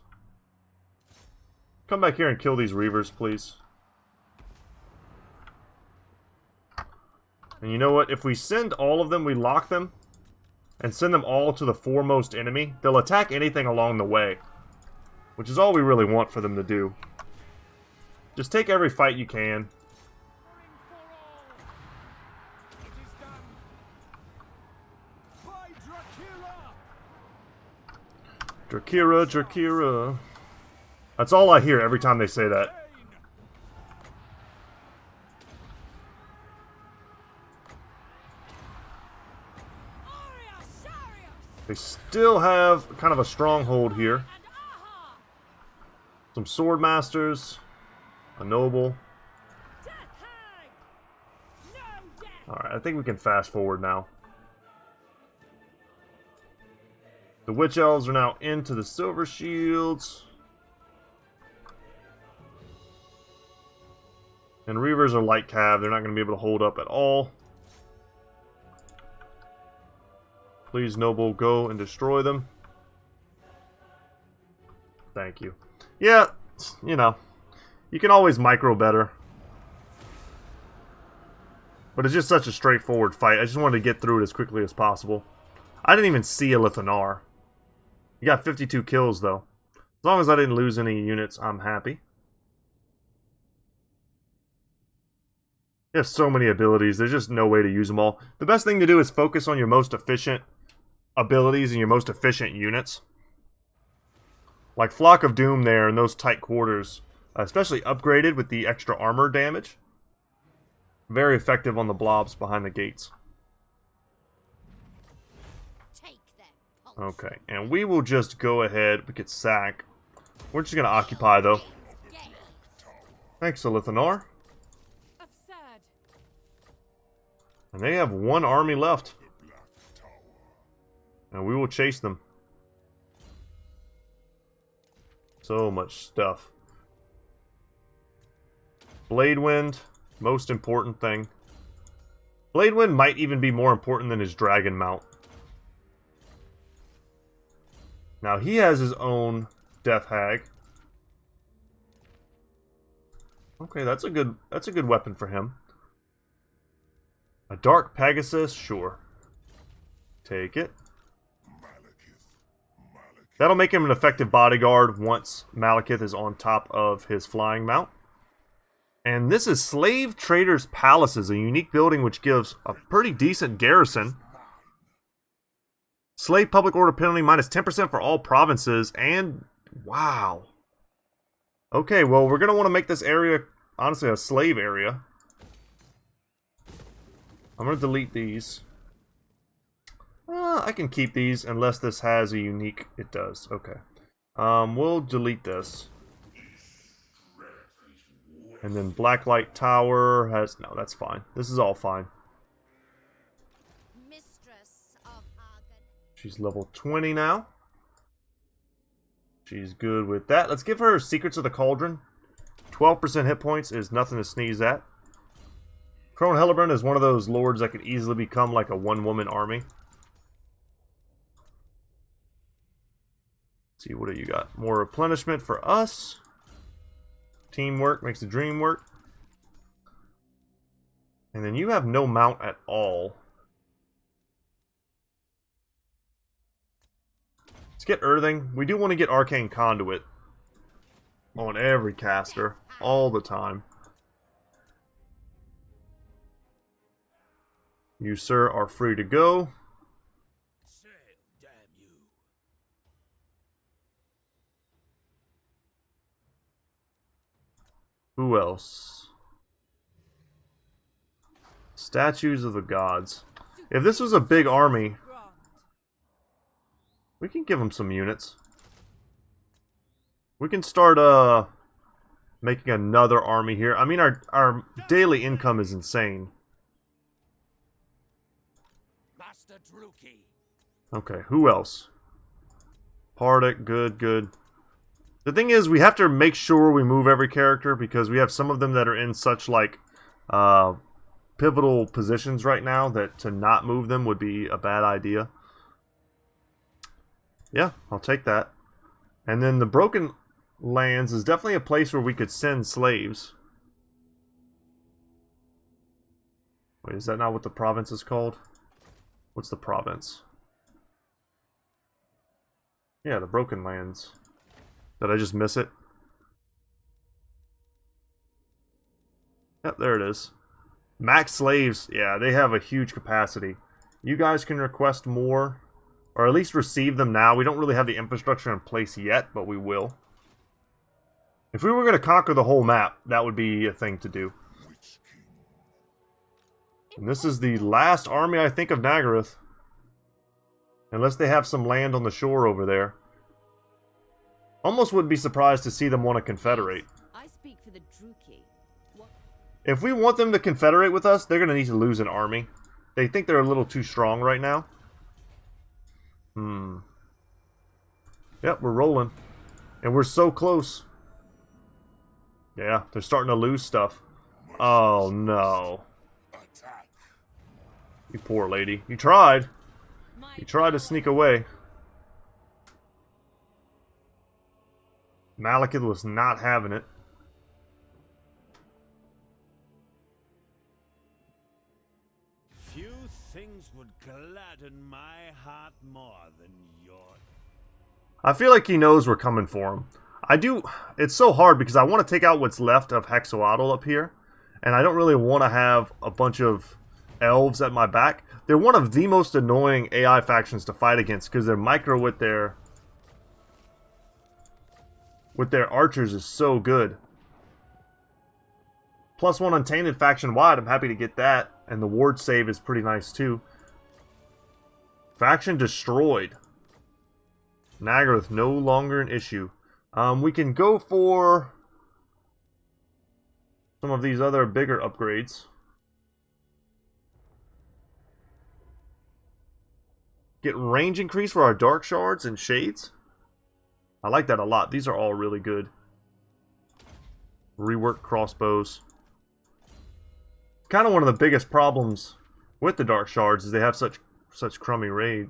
Come back here and kill these Reavers, please. And you know what? If we send all of them, we lock them, and send them all to the foremost enemy, they'll attack anything along the way. Which is all we really want for them to do. Just take every fight you can. It is done! By Drakira! Drakira, Drakira. That's all I hear every time they say that. Aria, Sharius. They still have kind of a stronghold here. And aha. Some sword masters, a noble. Death hang. No death. Alright, I think we can fast forward now. The Witch Elves are now into the Silver Shields. And Reavers are light cav, they're not going to be able to hold up at all. Please, Noble, go and destroy them. Thank you. Yeah, you know, you can always micro better. But it's just such a straightforward fight. I just wanted to get through it as quickly as possible. I didn't even see a Lithanar. You got 52 kills, though. As long as I didn't lose any units, I'm happy. You have so many abilities, there's just no way to use them all. The best thing to do is focus on your most efficient abilities and your most efficient units. Like Flock of Doom there in those tight quarters, especially upgraded with the extra armor damage. Very effective on the blobs behind the gates. Take their pulse. Okay, and we will just go ahead, we could sack. We're just going to occupy though. Gaze. Thanks, Lithanar. Absurd. And they have one army left. And we will chase them. So much stuff. Blade Wind, most important thing. Blade Wind might even be more important than his dragon mount. Now he has his own Death Hag. Okay, that's a good weapon for him. A Dark Pegasus, sure. Take it. That'll make him an effective bodyguard once Malekith is on top of his flying mount. And this is Slave Traders' Palaces, a unique building which gives a pretty decent garrison. Slave public order penalty minus 10% for all provinces, and wow. Okay, well, we're going to want to make this area, honestly, a slave area. I'm going to delete these. I can keep these unless this has a unique... It does, okay. We'll delete this. And then Blacklight Tower has... No, that's fine. This is all fine. Mistress of Argon. She's level 20 now. She's good with that. Let's give her Secrets of the Cauldron. 12% hit points is nothing to sneeze at. Crone Hellebrand is one of those lords that could easily become like a one-woman army. Let's see, what do you got? More replenishment for us. Teamwork makes the dream work. And then you have no mount at all. Let's get Earthing. We do want to get Arcane Conduit on every caster, all the time. You, sir, are free to go. Damn you. Who else? Statues of the Gods. If this was a big army, we can give them some units. We can start making another army here. I mean, our daily income is insane. Master Druki. Okay, who else? Pardic, good, good. The thing is, we have to make sure we move every character because we have some of them that are in such, like, pivotal positions right now that to not move them would be a bad idea. Yeah, I'll take that. And then the Broken Lands is definitely a place where we could send slaves. Wait, is that not what the province is called? What's the province? Yeah, the Broken Lands. Did I just miss it? Yep, there it is. Max slaves. Yeah, they have a huge capacity. You guys can request more, or at least receive them now. We don't really have the infrastructure in place yet, but we will. If we were going to conquer the whole map, that would be a thing to do. And this is the last army, I think, of Nagaroth. Unless they have some land on the shore over there. Almost would be surprised to see them want to confederate. I speak for the Druki. What? If we want them to confederate with us, they're going to need to lose an army. They think they're a little too strong right now. Yep, we're rolling. And we're so close. Yeah, they're starting to lose stuff. Oh, no. You poor lady. You tried. You tried to sneak away. Malekith was not having it. Few things would gladden my heart more than your... I feel like he knows we're coming for him. I do... It's so hard because I want to take out what's left of Hexoatl up here. And I don't really want to have a bunch of elves at my back. They're one of the most annoying AI factions to fight against because they're micro with their archers is so good. +1 Untainted faction wide, I'm happy to get that. And the ward save is pretty nice too. Faction destroyed. Nagaroth no longer an issue. We can go for some of these other bigger upgrades. Get range increase for our Dark Shards and Shades. I like that a lot. These are all really good. Rework crossbows. Kind of one of the biggest problems with the Dark Shards is they have such crummy raid.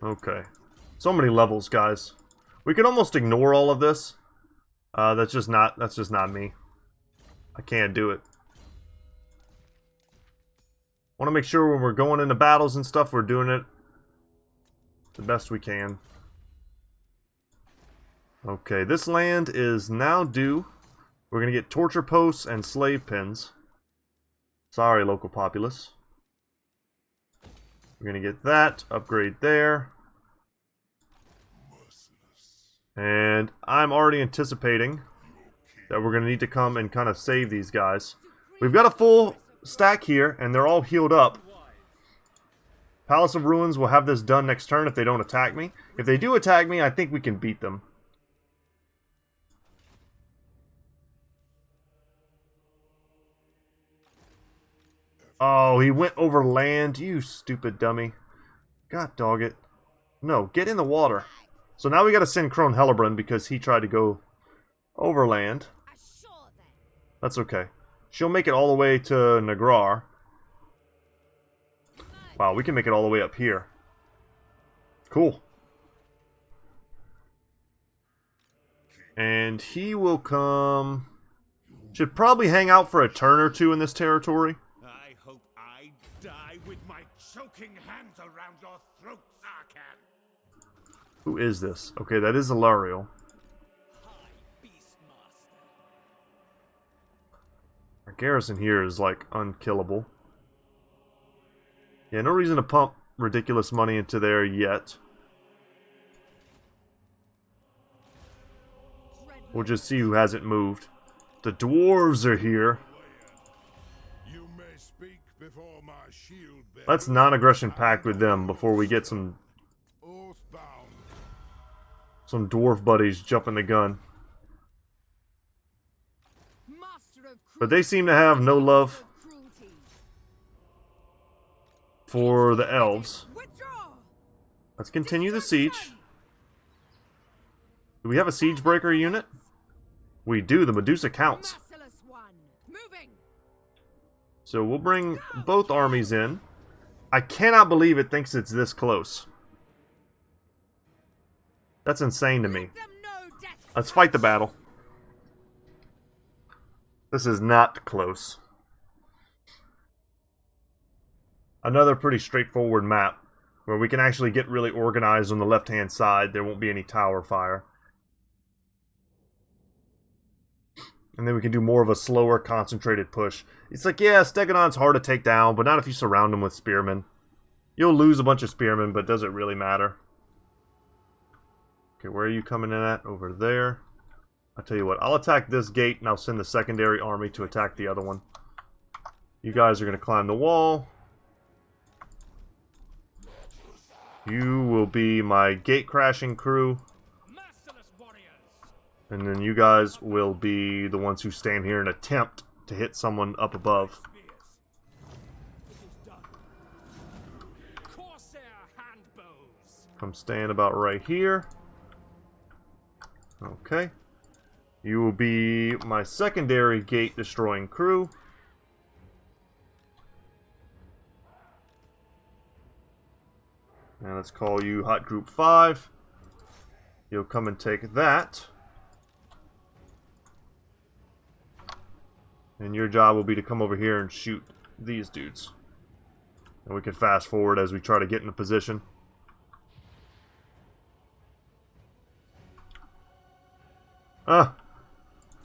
Okay. So many levels, guys. We can almost ignore all of this. That's just not me. I can't do it. Want to make sure when we're going into battles and stuff, we're doing it the best we can. Okay, this land is now due. We're going to get torture posts and slave pens. Sorry, local populace. We're going to get that. Upgrade there. And I'm already anticipating that we're going to need to come and kind of save these guys. We've got a full stack here, and they're all healed up. Palace of Ruins will have this done next turn if they don't attack me. If they do attack me, I think we can beat them. Oh, he went over land, you stupid dummy. God dog it. No, get in the water. So now we gotta send Crone Hellebrand because he tried to go over land. That's okay. She'll make it all the way to Nagrar. Wow, we can make it all the way up here. Cool. And he will come... Should probably hang out for a turn or two in this territory. I hope I die with my choking hands around your throat, Tz'arkan. Who is this? Okay, that is Alariel. Our garrison here is, like, unkillable. Yeah, no reason to pump ridiculous money into there yet. We'll just see who hasn't moved. The dwarves are here. You may speak before my shield bearer. Let's non-aggression pact with them before we get some dwarf buddies jumping the gun. But they seem to have no love for the elves. Let's continue the siege. Do we have a siege breaker unit? We do. The Medusa counts. So we'll bring both armies in. I cannot believe it thinks it's this close. That's insane to me. Let's fight the battle. This is not close. Another pretty straightforward map where we can actually get really organized on the left-hand side. There won't be any tower fire. And then we can do more of a slower, concentrated push. It's like, yeah, Stegonon's hard to take down, but not if you surround him with spearmen. You'll lose a bunch of spearmen, but does it really matter? Okay, where are you coming in at? Over there. I'll tell you what, I'll attack this gate, and I'll send the secondary army to attack the other one. You guys are going to climb the wall. You will be my gate-crashing crew. And then you guys will be the ones who stand here and attempt to hit someone up above. Come stand about right here. Okay. You will be my secondary gate-destroying crew. And let's call you Hot Group 5. You'll come and take that. And your job will be to come over here and shoot these dudes. And we can fast forward as we try to get in a position.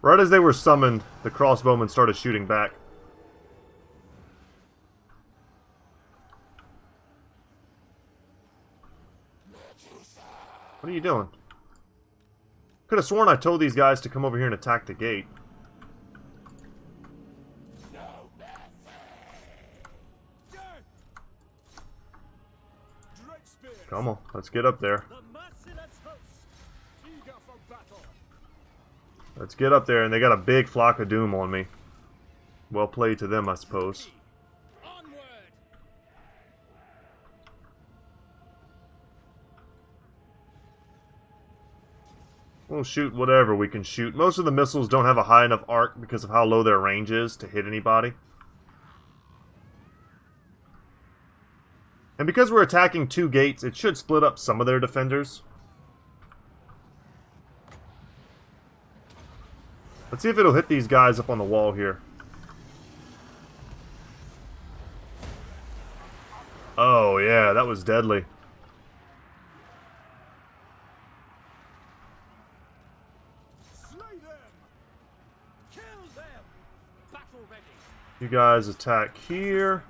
Right as they were summoned, the crossbowmen started shooting back. What are you doing? Could have sworn I told these guys to come over here and attack the gate. Come on, let's get up there. Let's get up there, and they got a big flock of doom on me. Well played to them, I suppose. We'll shoot whatever we can shoot. Most of the missiles don't have a high enough arc because of how low their range is to hit anybody. And because we're attacking 2 gates, it should split up some of their defenders. Let's see if it'll hit these guys up on the wall here. Oh yeah, that was deadly. You guys attack here.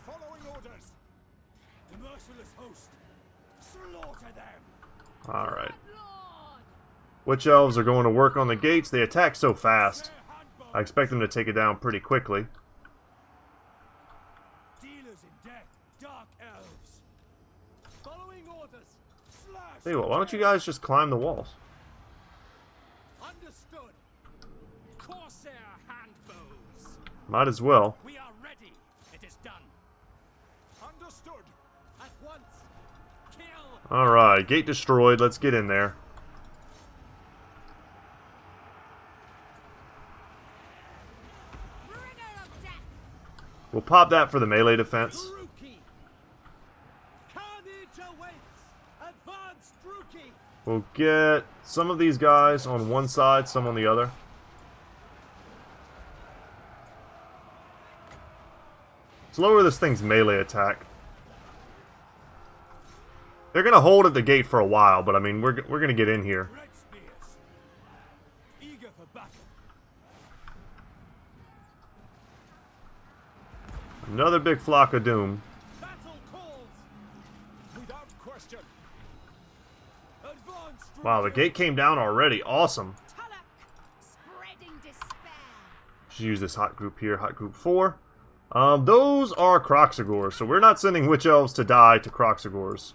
Following orders. The merciless host. Slaughter them. Alright. Witch elves are going to work on the gates. They attack so fast. I expect them to take it down pretty quickly. Dealers in death, dark elves. Following orders. Slash. Hey, why don't you guys just climb the walls? Understood. Corsair handbows. Might as well. We are ready. It is done. Understood. At once. Kill. Alright, gate destroyed. Let's get in there. Bringer of death. We'll pop that for the melee defense. Druki. Carnage awaits. Advance, Druki. We'll get some of these guys on one side, some on the other. Let's lower this thing's melee attack. They're gonna hold at the gate for a while, but I mean, we're gonna get in here. Red spears. Eager for battle. Another big flock of doom. Battle calls. Without question. Advance, Druki. Wow, the gate came down already. Awesome. Tulloch. Spreading despair. Should use this hot group here, hot group 4. Those are Croxagors, so we're not sending witch elves to die to Croxagors.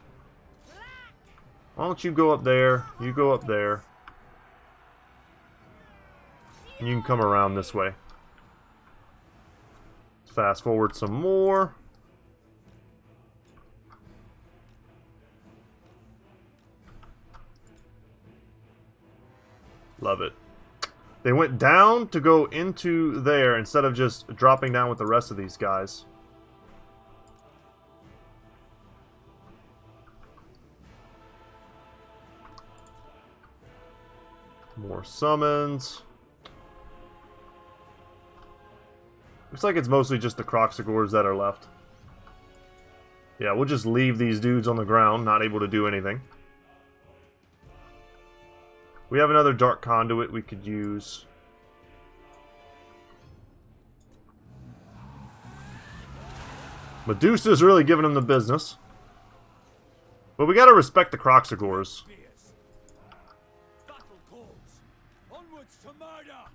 Why don't you go up there? You go up there. And you can come around this way. Let's fast forward some more. Love it. They went down to go into there instead of just dropping down with the rest of these guys. More summons. Looks like it's mostly just the Croxagors that are left. Yeah, we'll just leave these dudes on the ground, not able to do anything. We have another dark conduit we could use. Medusa's really giving him the business. But we gotta respect the Croxagors. Spears. Battle calls. Onwards to murder.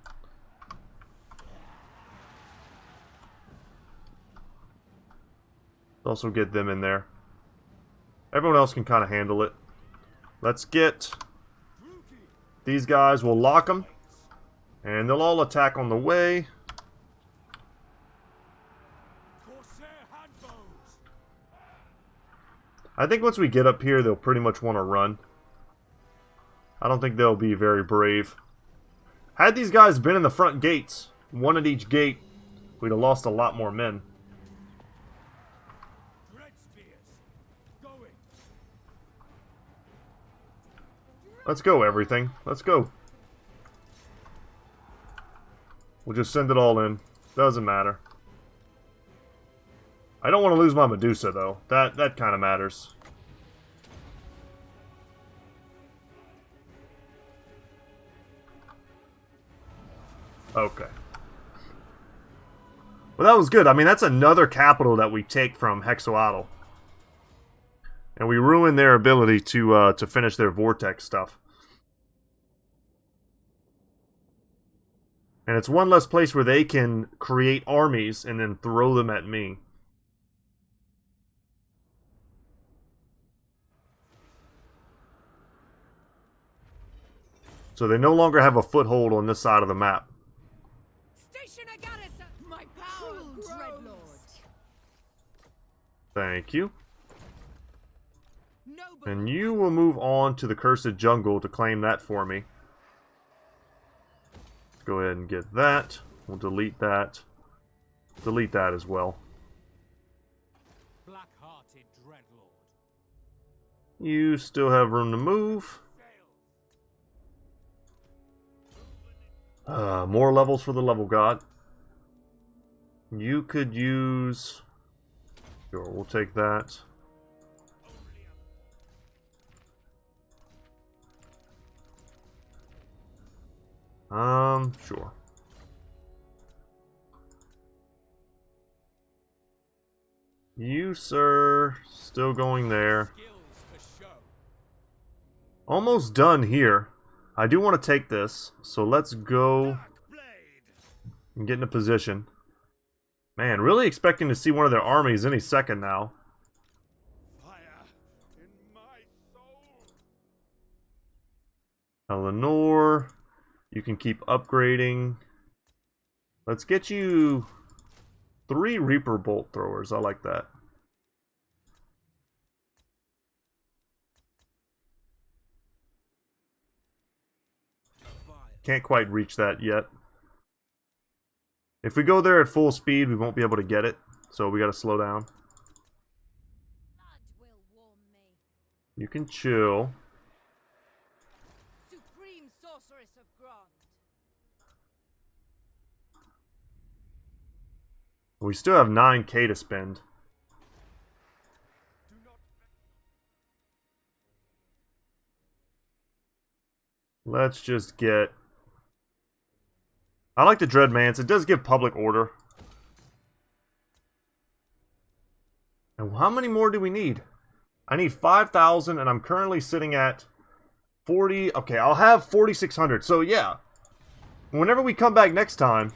Also get them in there. Everyone else can kind of handle it. Let's get these guys. We'll lock them. And they'll all attack on the way. Corsair handbows. I think once we get up here, they'll pretty much want to run. I don't think they'll be very brave. Had these guys been in the front gates, one at each gate, we'd have lost a lot more men. Red spears. Going. Let's go, everything. Let's go. We'll just send it all in. Doesn't matter. I don't want to lose my Medusa, though. That kind of matters. Okay. Well, that was good. I mean, that's another capital that we take from Hexoatl. And we ruin their ability to finish their Vortex stuff. And it's one less place where they can create armies and then throw them at me. So they no longer have a foothold on this side of the map. Station a garrison. My power grows. Thank you. Noble. And you will move on to the Cursed Jungle to claim that for me. Go ahead and get that. We'll delete that. Delete that as well. Black-hearted dreadlord. You still have room to move. More levels for the level god. You could use... Sure, we'll take that. Sure. You, sir, still going there. Skills for show. Almost done here. I do want to take this, so let's go and get in a position. Man, really expecting to see one of their armies any second now. Fire in my soul. Eleanor, you can keep upgrading. Let's get you 3 Reaper Bolt Throwers. I like that. Can't quite reach that yet. If we go there at full speed, we won't be able to get it. So we gotta slow down. Blood will warm me. You can chill. Supreme sorceress of Grond. We still have 9k to spend. Let's just get... I like the Dreadmance. It does give public order. And how many more do we need? I need 5,000 and I'm currently sitting at 40... Okay, I'll have 4,600. So yeah, whenever we come back next time,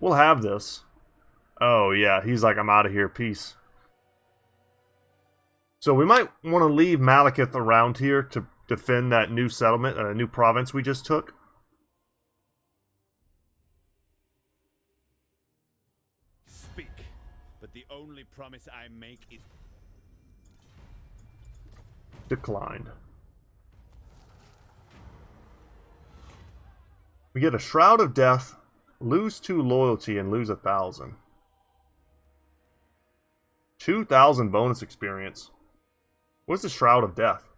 we'll have this. Oh yeah, he's like, I'm out of here, peace. So we might want to leave Malekith around here to defend that new settlement, new province we just took. Speak, but the only promise I make is Declined. We get a Shroud of Death, lose 2 loyalty, and lose 1,000. 2,000 bonus experience. What's the Shroud of Death?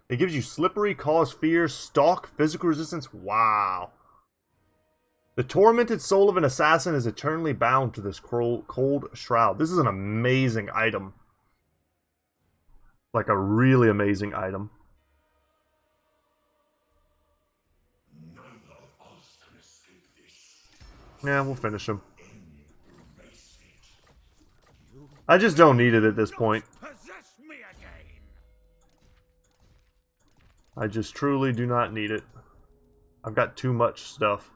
It gives you slippery, cause fear, stalk, physical resistance. Wow. The tormented soul of an assassin is eternally bound to this cold shroud. This is an amazing item. Like a really amazing item. Yeah, we'll finish him. I just don't need it at this point. possess me again. I just truly do not need it. I've got too much stuff.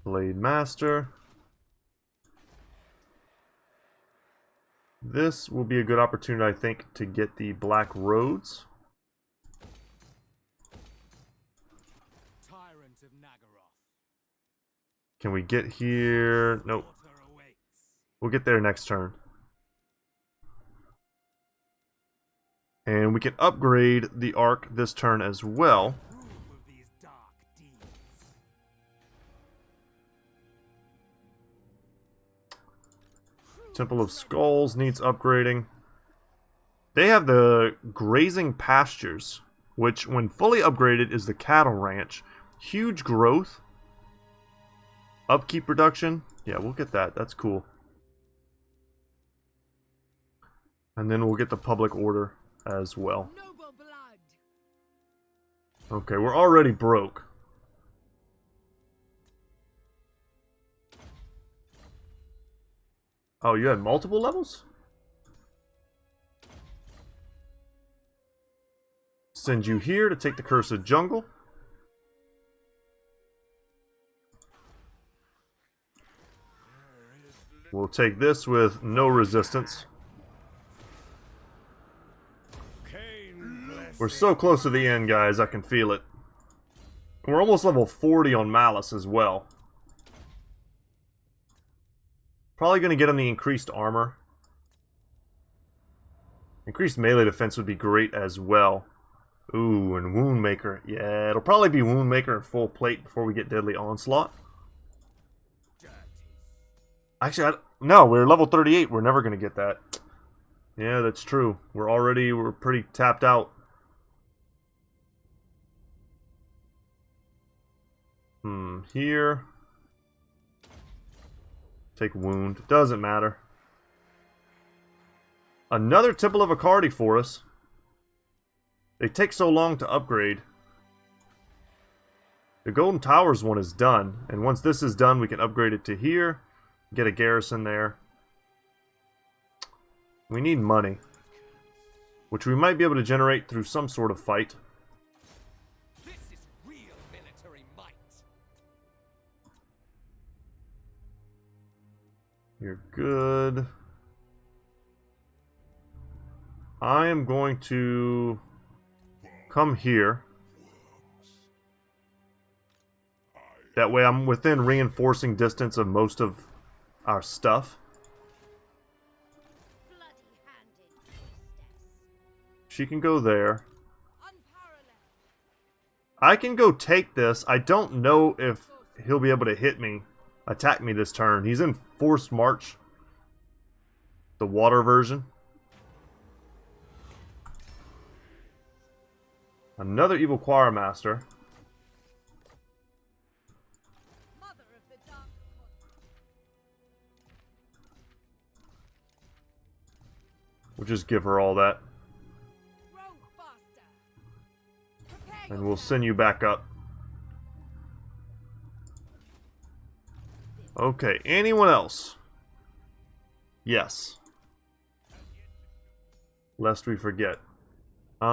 Blade Master. This will be a good opportunity, I think, to get the Black Roads. Tyrant of Nagaroth. Can we get here? Nope. Slaughter awaits. We'll get there next turn. And we can upgrade the Arc this turn as well. Prove of these dark deeds. Temple of Skulls needs upgrading. They have the Grazing Pastures, which when fully upgraded is the Cattle Ranch. Huge growth. Upkeep reduction. Yeah, we'll get that. That's cool. And then we'll get the Public Order as well. Noble blood. Okay, we're already broke. Oh, you had multiple levels? Send you here to take the Cursed Jungle. We'll take this with no resistance. We're so close to the end, guys. I can feel it. We're almost level 40 on Malus as well. Probably going to get him the increased armor. Increased melee defense would be great as well. Ooh, and Wound Maker. Yeah, it'll probably be Wound Maker and full plate before we get Deadly Onslaught. Actually, no, we're level 38. We're never going to get that. Yeah, that's true. We're pretty tapped out. Here. Take Wound. Doesn't matter. Another Temple of Icardi for us. They take so long to upgrade. The Golden Towers one is done. And once this is done, we can upgrade it to here. Get a garrison there. We need money. Which we might be able to generate through some sort of fight. This is real military might. You're good. I am going to come here. That way I'm within reinforcing distance of most of our stuff. Bloody-handed priestess. She can go there. Unparalleled. I can go take this. I don't know if he'll be able to hit me, attack me this turn. He's in Forced March. The water version. Another Evil Choir Master. Mother of the Dark We'll just give her all that. Grow faster. Prepare And we'll send you back up. Okay, anyone else? Yes. Lest we forget. We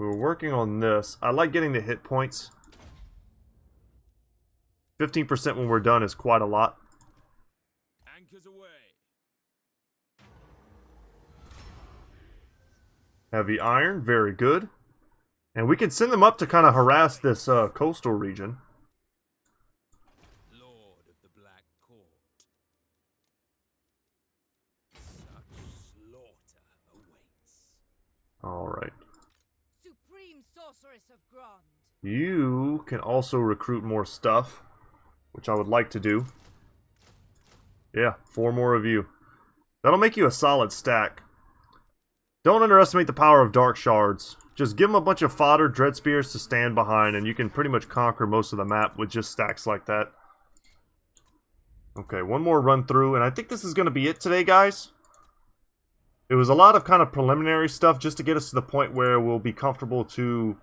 were working on this. I like getting the hit points. 15% when we're done is quite a lot. Anchors away. Heavy iron, very good. And we can send them up to kind of harass this coastal region. Lord of the Black Court. Such slaughter awaits. Alright. Supreme Sorceress of Grand. You can also recruit more stuff, which I would like to do. Yeah, 4 more of you. That'll make you a solid stack. Don't underestimate the power of Dark Shards. Just give them a bunch of fodder, Dread Spears to stand behind, and you can pretty much conquer most of the map with just stacks like that. Okay, one more run through, and I think this is going to be it today, guys. It was a lot of kind of preliminary stuff just to get us to the point where we'll be comfortable to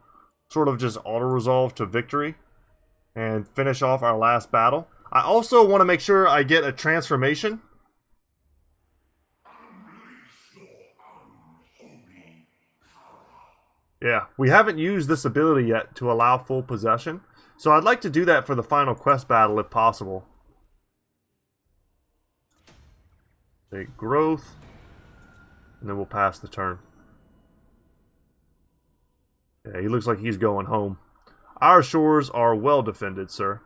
sort of just auto-resolve to victory and finish off our last battle. I also want to make sure I get a transformation. Yeah, we haven't used this ability yet to allow full possession, so I'd like to do that for the final quest battle if possible. Take growth, and then we'll pass the turn. Yeah, he looks like he's going home. Our shores are well defended, sir.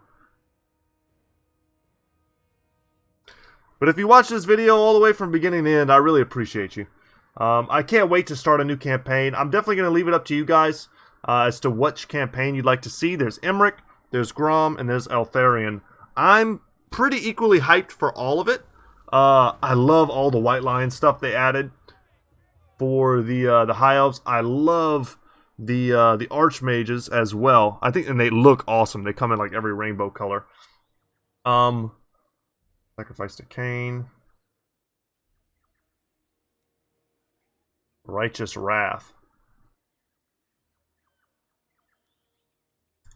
But if you watch this video all the way from beginning to end, I really appreciate you. I can't wait to start a new campaign. I'm definitely going to leave it up to you guys as to which campaign you'd like to see. There's Emmerich, there's Grom, and there's Eltharion. I'm pretty equally hyped for all of it. I love all the White Lion stuff they added for the High Elves. I love the Archmages as well. I think, and they look awesome. They come in like every rainbow color. Sacrifice to Cain. Righteous Wrath.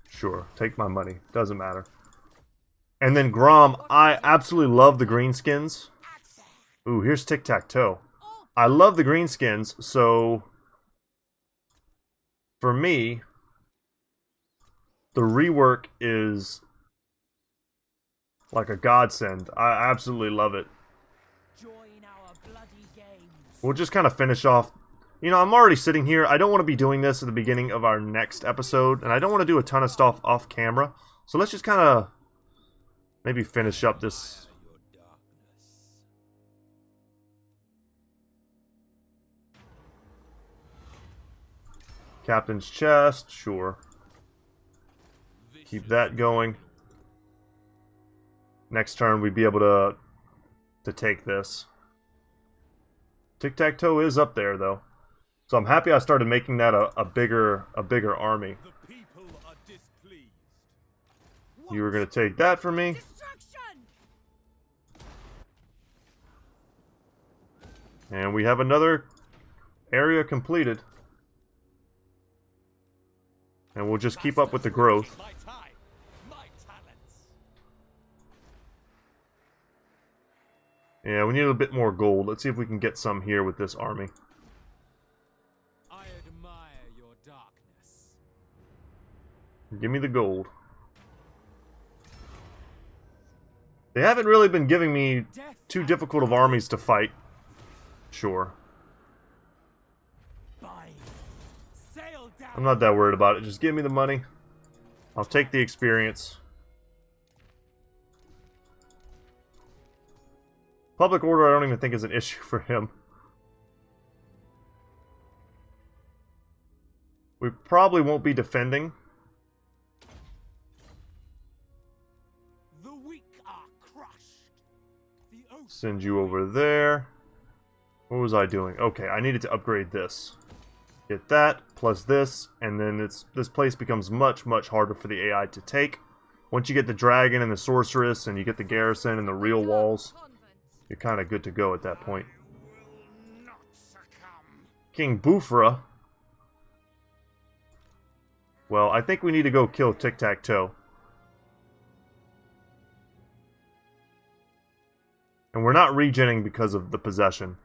Sure, take my money. Doesn't matter. And then Grom, I absolutely love the greenskins. Ooh, here's Tic-Tac-Toe. I love the greenskins, so for me, the rework is like a godsend. I absolutely love it. Join our bloody games. We'll just kind of finish off. You know, I'm already sitting here. I don't want to be doing this at the beginning of our next episode, and I don't want to do a ton of stuff off camera. So let's just kind of maybe finish up this. Your darkness. Captain's chest, sure. Keep that going. Next turn we'd be able to take this. Tic-tac-toe is up there though. So I'm happy I started making that a bigger army. The people are displeased. You were gonna take that from me. Destruction! And we have another area completed. And we'll just keep up with the growth. My time, my talents. Yeah, we need a bit more gold. Let's see if we can get some here with this army. I admire your darkness. Give me the gold. They haven't really been giving me too difficult of armies to fight. Sure. Sail down. I'm not that worried about it. Just give me the money. I'll take the experience. Public order I don't even think is an issue for him. We probably won't be defending. The weak are crushed. The oath Send you over there. What was I doing? Okay, I needed to upgrade this. Get that, plus this, and then this place becomes much, much harder for the AI to take. Once you get the dragon and the sorceress, and you get the garrison and the real walls, you're kind of good to go at that point. will not succumb. King Bufra. Well, I think we need to go kill Tic-Tac-Toe. And we're not regenning because of the possession.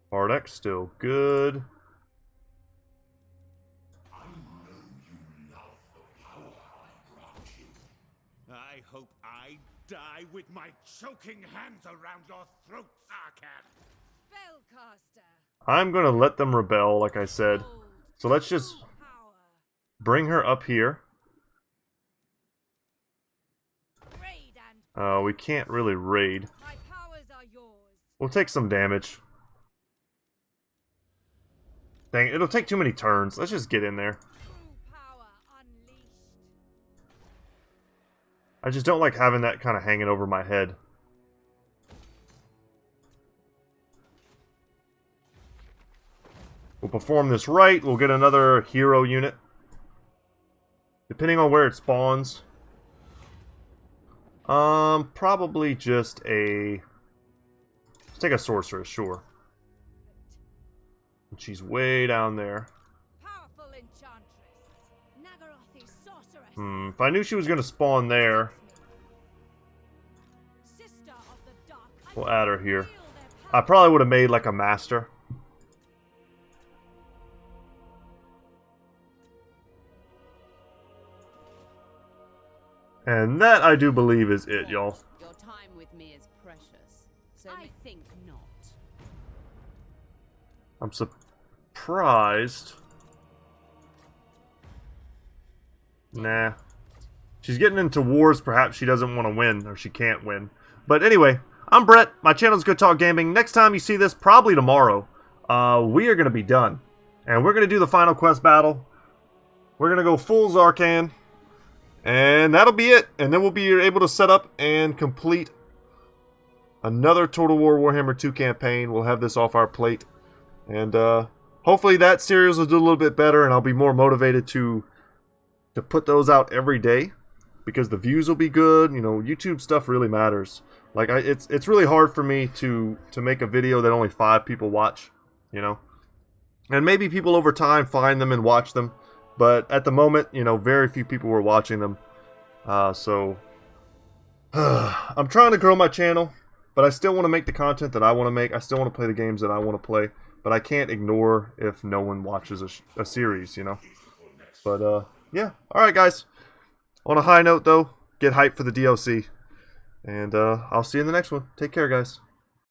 Bardex still good. I hope I die with my choking hands around your throat, Tz'arkan. Spellcaster! I'm gonna let them rebel, like I said. Hold. So let's just Full power. bring her up here. Raid and We can't really raid. my powers are yours. We'll take some damage. Dang, it'll take too many turns. Let's just get in there. True power unleashed. I just don't like having that kind of hanging over my head. We'll perform this right. We'll get another hero unit. Depending on where it spawns. Probably just a... Let's take a sorceress, sure. She's way down there. Powerful enchantress. Nagarothi sorceress. If I knew she was going to spawn there, Sister of the dark. we'll add her here. Feel their I power. probably would have made like a master. And that, I do believe, is it, y'all. Your time with me is precious, so I think not. I'm surprised. Nah. She's getting into wars perhaps she doesn't want to win, or she can't win. But anyway, I'm Brett. My channel's Goodtalk Gaming. Next time you see this, probably tomorrow, we are going to be done. And we're going to do the final quest battle. We're going to go full Tz'arkan. And that'll be it. And then we'll be able to set up and complete another Total War Warhammer 2 campaign. We'll have this off our plate. And hopefully that series will do a little bit better, and I'll be more motivated to put those out every day, because the views will be good. You know, YouTube stuff really matters. Like, it's really hard for me to make a video that only 5 people watch, you know. And maybe people over time find them and watch them, but at the moment, you know, very few people were watching them. So I'm trying to grow my channel, but I still want to make the content that I want to make. I still want to play the games that I want to play, but I can't ignore if no one watches a series, you know. But yeah, alright guys. On a high note though, get hyped for the DLC. And I'll see you in the next one. Take care, guys.